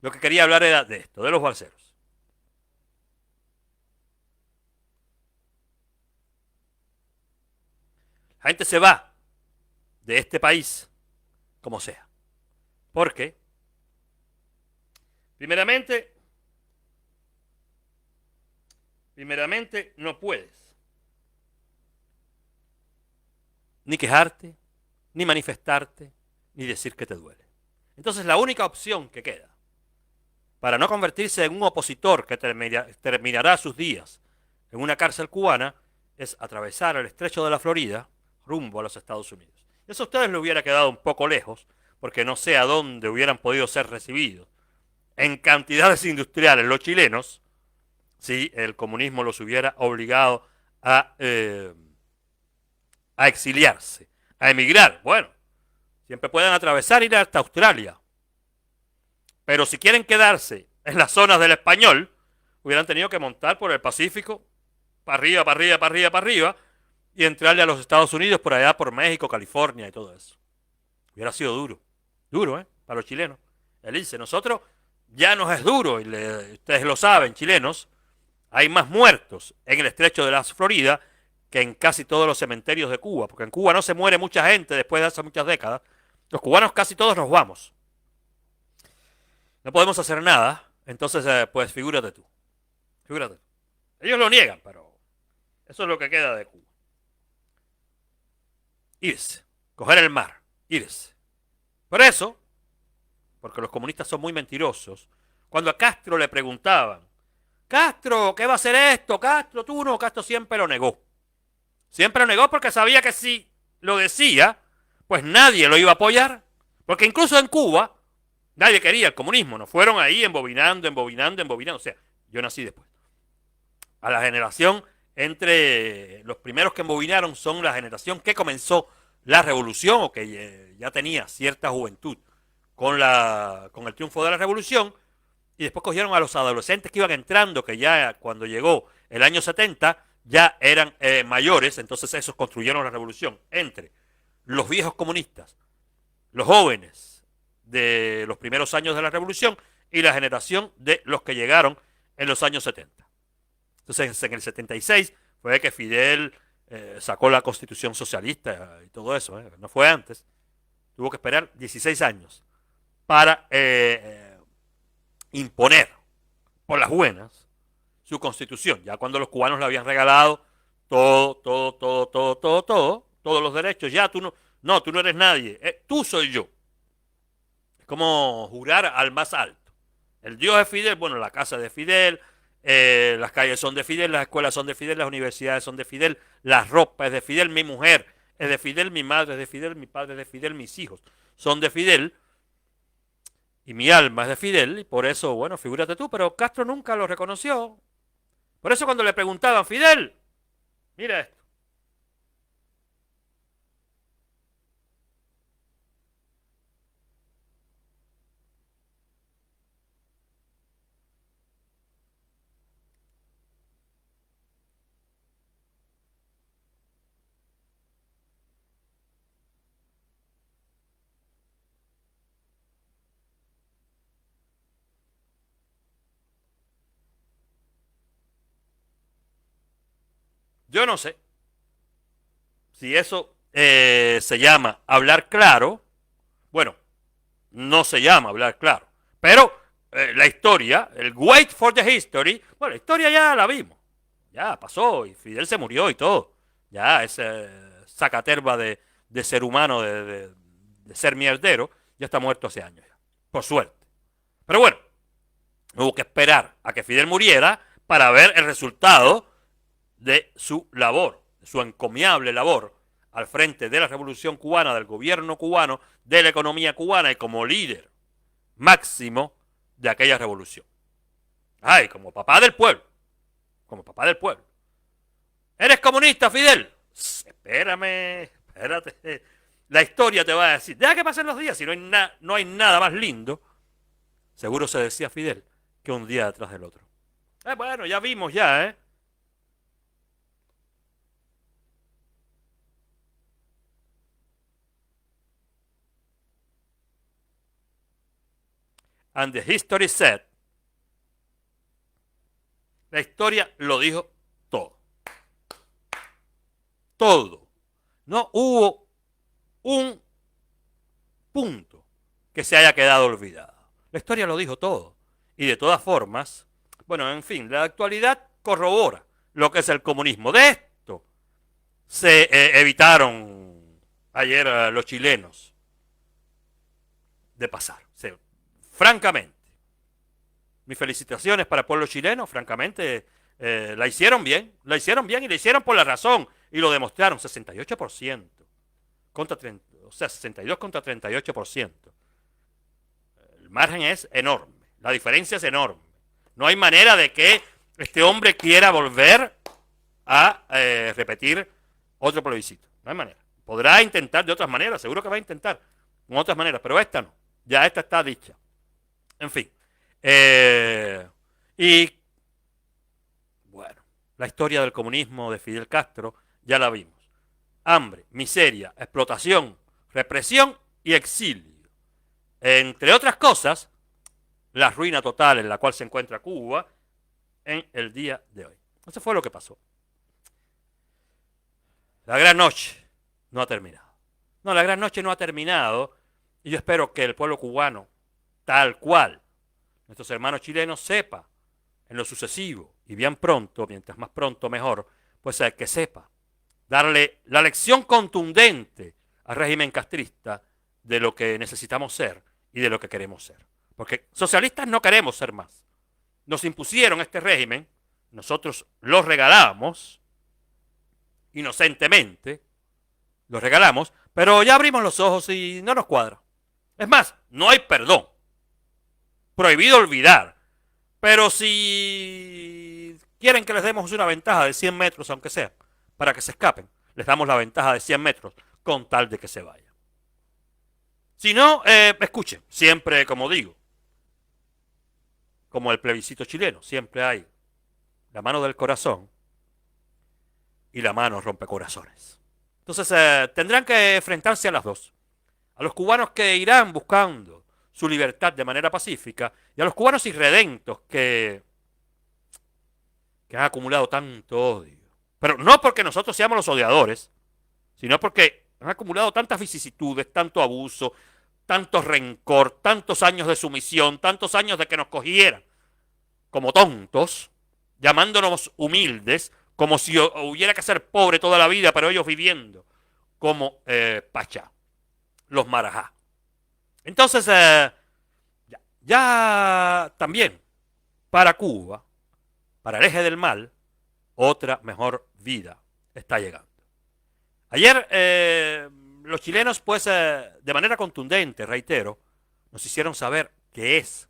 Lo que quería hablar era de esto, de los balseros. La gente se va de este país como sea. Porque, primeramente no puedes ni quejarte, ni manifestarte, ni decir que te duele. Entonces la única opción que queda para no convertirse en un opositor que terminará sus días en una cárcel cubana es atravesar el estrecho de la Florida rumbo a los Estados Unidos. Eso a ustedes les hubiera quedado un poco lejos, porque no sé a dónde hubieran podido ser recibidos en cantidades industriales los chilenos si el comunismo los hubiera obligado a exiliarse, a emigrar. Bueno, siempre pueden atravesar, ir hasta Australia. Pero si quieren quedarse en las zonas del Español, hubieran tenido que montar por el Pacífico, para arriba, para arriba, para arriba, para arriba, y entrarle a los Estados Unidos por allá, por México, California y todo eso. Hubiera sido duro. Duro, para los chilenos. Él dice, nosotros ya nos es duro, y ustedes lo saben, chilenos, hay más muertos en el estrecho de la Florida que en casi todos los cementerios de Cuba, porque en Cuba no se muere mucha gente después de hace muchas décadas. Los cubanos casi todos nos vamos. No podemos hacer nada, entonces pues figúrate tú. Figúrate tú. Ellos lo niegan, pero eso es lo que queda de Cuba. Irse, coger el mar, irse. Por eso, porque los comunistas son muy mentirosos, cuando a Castro le preguntaban, Castro, ¿qué va a hacer esto? Castro, tú no, Castro siempre lo negó. Siempre lo negó porque sabía que si lo decía, pues nadie lo iba a apoyar. Porque incluso en Cuba, nadie quería el comunismo. Nos fueron ahí embobinando. O sea, yo nací después. A la generación entre los primeros que embobinaron son la generación que comenzó la revolución o que ya tenía cierta juventud con el triunfo de la revolución, y después cogieron a los adolescentes que iban entrando, que ya cuando llegó el año 70 ya eran mayores, entonces esos construyeron la revolución entre los viejos comunistas, los jóvenes de los primeros años de la revolución y la generación de los que llegaron en los años 70. Entonces en el 76 fue que Fidel sacó la constitución socialista y todo eso, no fue antes. Tuvo que esperar 16 años para imponer por las buenas su constitución. Ya cuando los cubanos le habían regalado todos los derechos, ya tú no eres nadie, tú soy yo. Es como jurar al más alto. El Dios es Fidel, bueno, la casa es de Fidel, las calles son de Fidel, las escuelas son de Fidel, las universidades son de Fidel, la ropa es de Fidel, mi mujer es de Fidel, mi madre es de Fidel, mi padre es de Fidel, mis hijos son de Fidel y mi alma es de Fidel, y por eso, bueno, figúrate tú, pero Castro nunca lo reconoció. Por eso cuando le preguntaban, Fidel, mira esto. Yo no sé si eso se llama hablar claro. Bueno, no se llama hablar claro. Pero la historia, el wait for the history, bueno, la historia ya la vimos. Ya pasó y Fidel se murió y todo. Ya ese sacaterva de ser humano, de ser mierdero, ya está muerto hace años ya. Por suerte. Pero bueno, hubo que esperar a que Fidel muriera para ver el resultado de su labor, de su encomiable labor al frente de la revolución cubana, del gobierno cubano, de la economía cubana y como líder máximo de aquella revolución. Ay, como papá del pueblo, como papá del pueblo. ¿Eres comunista, Fidel? Espérame, espérate. La historia te va a decir, deja que pasen los días, si no hay nada más lindo, seguro se decía Fidel, que un día detrás del otro. Bueno, ya vimos ya, ¿eh? And the history said, la historia lo dijo todo. Todo. No hubo un punto que se haya quedado olvidado. La historia lo dijo todo. Y de todas formas, bueno, en fin, la actualidad corrobora lo que es el comunismo. De esto se evitaron ayer los chilenos de pasar. Francamente, mis felicitaciones para el pueblo chileno, francamente, la hicieron bien y la hicieron por la razón y lo demostraron, 68% contra 30, o sea, 62 contra 38%. El margen es enorme, la diferencia es enorme. No hay manera de que este hombre quiera volver a repetir otro plebiscito. No hay manera. Podrá intentar de otras maneras, seguro que va a intentar con otras maneras, pero esta no. Ya esta está dicha. En fin. Y bueno, la historia del comunismo de Fidel Castro ya la vimos. Hambre, miseria, explotación, represión y exilio. Entre otras cosas, la ruina total en la cual se encuentra Cuba en el día de hoy. Eso fue lo que pasó. La gran noche no ha terminado. No, la gran noche no ha terminado y yo espero que el pueblo cubano, tal cual nuestros hermanos chilenos, sepa en lo sucesivo y bien pronto, mientras más pronto mejor, pues que sepa darle la lección contundente al régimen castrista de lo que necesitamos ser y de lo que queremos ser. Porque socialistas no queremos ser más. Nos impusieron este régimen, nosotros lo regalamos, inocentemente, lo regalamos, pero ya abrimos los ojos y no nos cuadra. Es más, no hay perdón. Prohibido olvidar. Pero si quieren que les demos una ventaja de 100 metros, aunque sea, para que se escapen. Les damos la ventaja de 100 metros con tal de que se vayan. Si no, escuchen, siempre, como digo, como el plebiscito chileno, siempre hay la mano del corazón y la mano rompecorazones. Entonces, tendrán que enfrentarse a las dos. A los cubanos que irán buscando su libertad de manera pacífica y a los cubanos irredentos que han acumulado tanto odio. Pero no porque nosotros seamos los odiadores, sino porque han acumulado tantas vicisitudes, tanto abuso, tanto rencor, tantos años de sumisión, tantos años de que nos cogieran como tontos, llamándonos humildes, como si hubiera que ser pobre toda la vida, pero ellos viviendo como pachá, los marajá. Entonces, ya también para Cuba, para el eje del mal, otra mejor vida está llegando. Ayer los chilenos, pues, de manera contundente, reitero, nos hicieron saber qué es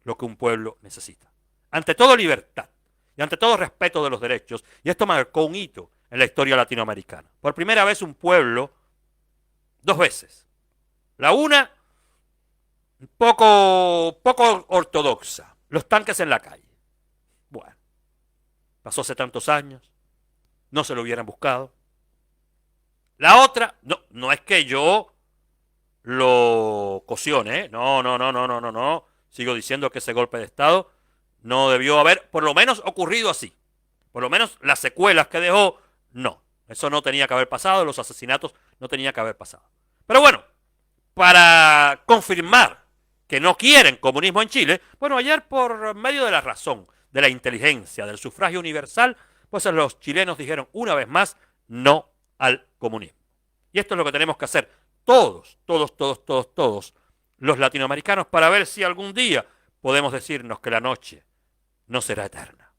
lo que un pueblo necesita. Ante todo, libertad. Y ante todo, respeto de los derechos. Y esto marcó un hito en la historia latinoamericana. Por primera vez, un pueblo, dos veces. La una, poco ortodoxa. Los tanques en la calle. Bueno, pasó hace tantos años. No se lo hubieran buscado. La otra, no es que yo lo cocione, ¿eh? No. Sigo diciendo que ese golpe de Estado no debió haber, por lo menos, ocurrido así. Por lo menos las secuelas que dejó, no. Eso no tenía que haber pasado, los asesinatos no tenía que haber pasado. Pero bueno, para confirmar que no quieren comunismo en Chile, bueno, ayer por medio de la razón, de la inteligencia, del sufragio universal, pues los chilenos dijeron una vez más no al comunismo. Y esto es lo que tenemos que hacer todos los latinoamericanos para ver si algún día podemos decirnos que la noche no será eterna.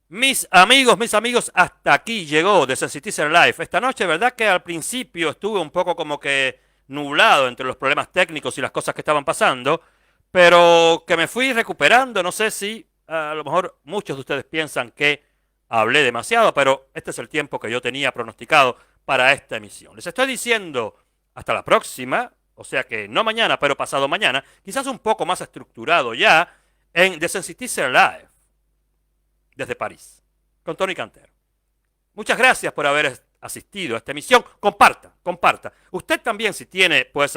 Mis amigos, hasta aquí llegó The Sensitizer Live. Esta noche, verdad que al principio estuve un poco como que nublado entre los problemas técnicos y las cosas que estaban pasando, pero que me fui recuperando. No sé si a lo mejor muchos de ustedes piensan que hablé demasiado, pero este es el tiempo que yo tenía pronosticado para esta emisión. Les estoy diciendo hasta la próxima, o sea que no mañana, pero pasado mañana, quizás un poco más estructurado ya en The Sensitizer Live. Desde París, con Tony Cantero. Muchas gracias por haber asistido a esta emisión. Comparta. Usted también, si tiene pues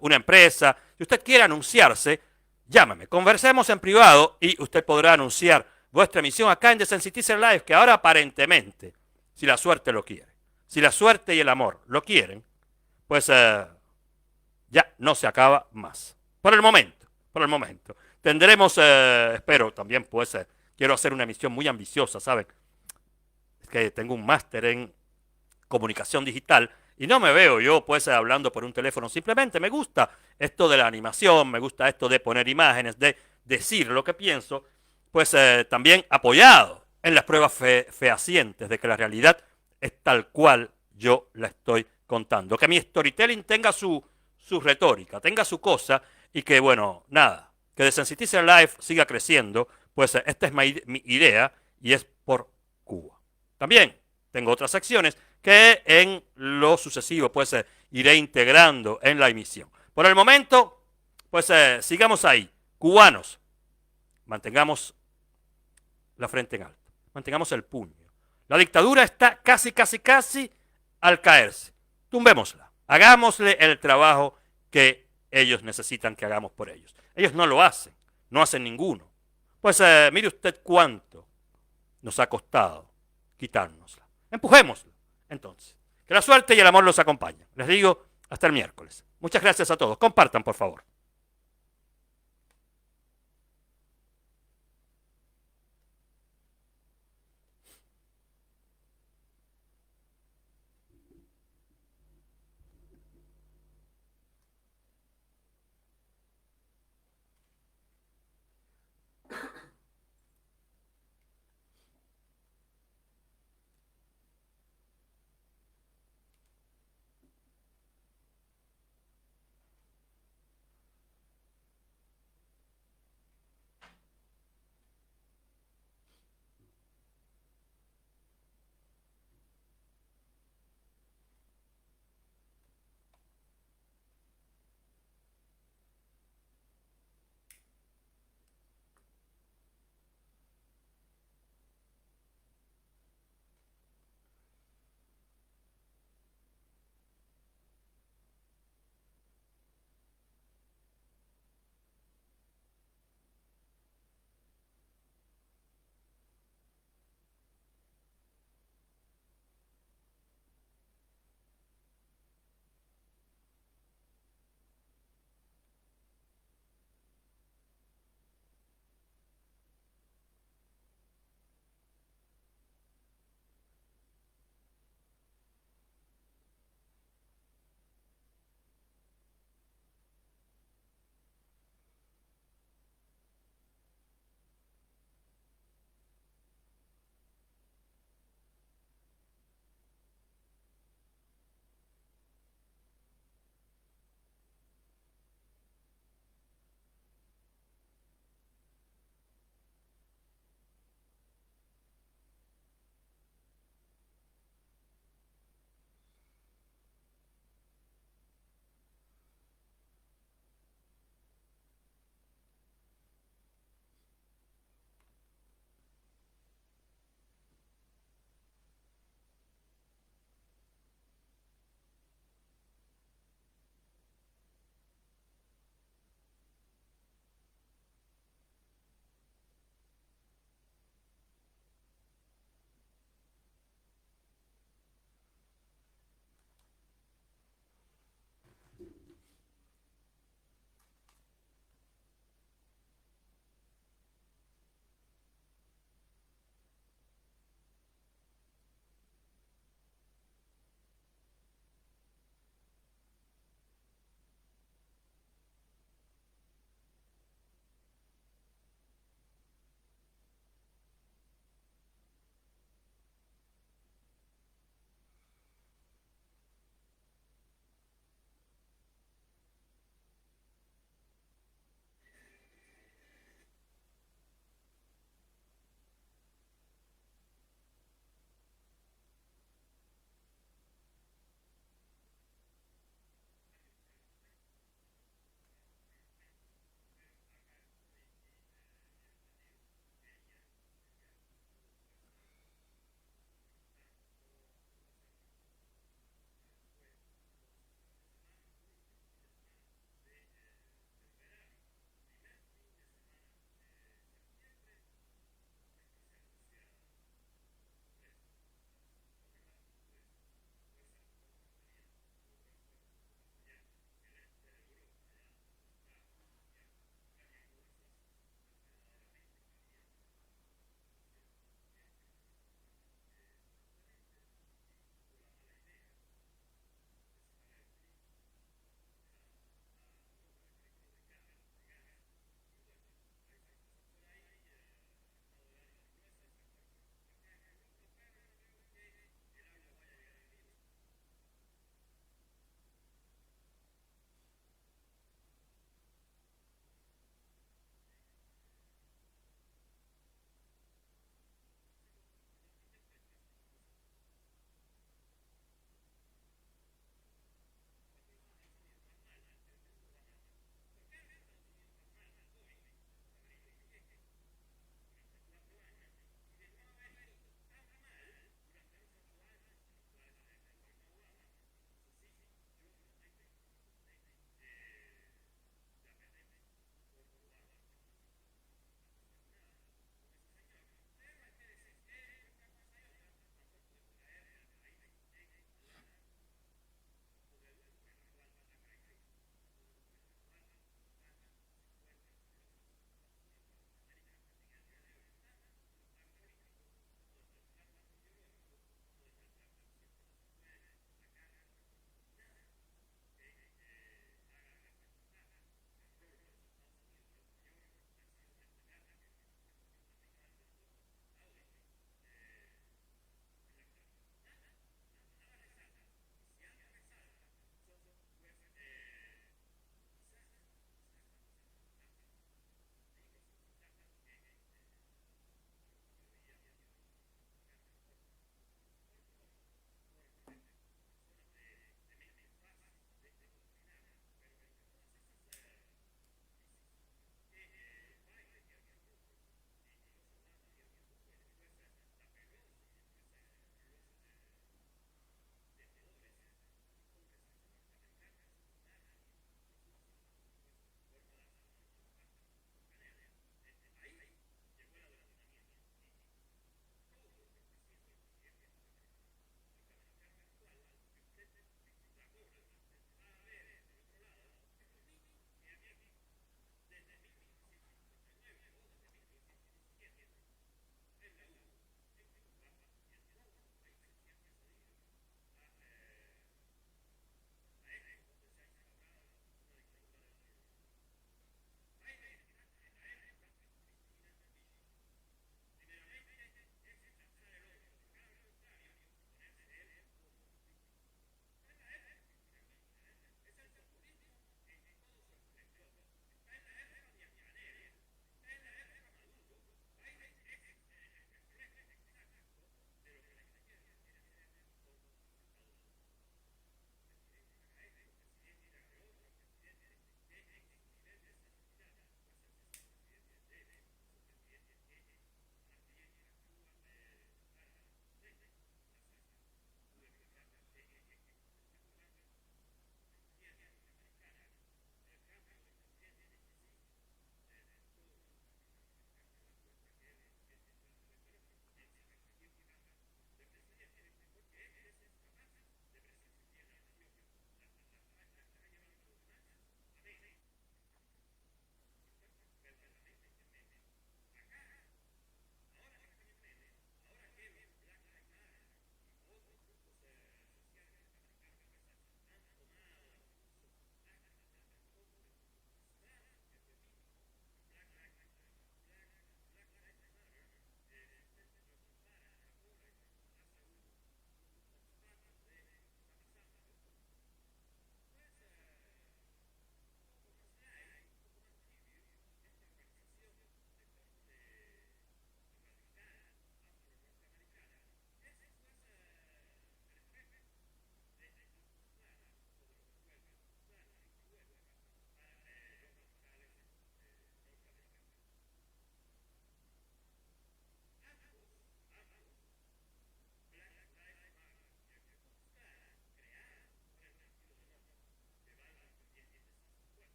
una empresa, si usted quiere anunciarse, llámame, conversemos en privado y usted podrá anunciar vuestra emisión acá en The Sensitizer Live, que ahora aparentemente, si la suerte lo quiere, si la suerte y el amor lo quieren, pues ya no se acaba más. Por el momento. Tendremos, espero también pues... quiero hacer una emisión muy ambiciosa, ¿saben? Es que tengo un máster en comunicación digital y no me veo yo pues hablando por un teléfono. Simplemente me gusta esto de la animación, me gusta esto de poner imágenes, de decir lo que pienso, pues también apoyado en las pruebas fehacientes de que la realidad es tal cual yo la estoy contando. Que mi storytelling tenga su retórica, tenga su cosa y que, bueno, nada, que The Sensitizer Live siga creciendo. Pues esta es mi idea y es por Cuba. También tengo otras secciones que en lo sucesivo pues iré integrando en la emisión. Por el momento, pues sigamos ahí. Cubanos, mantengamos la frente en alto, mantengamos el puño. La dictadura está casi al caerse. Tumbémosla, hagámosle el trabajo que ellos necesitan que hagamos por ellos. Ellos no lo hacen, no hacen ninguno. Pues mire usted cuánto nos ha costado quitárnosla. Empujémosla, entonces. Que la suerte y el amor los acompañen. Les digo, hasta el miércoles. Muchas gracias a todos. Compartan, por favor.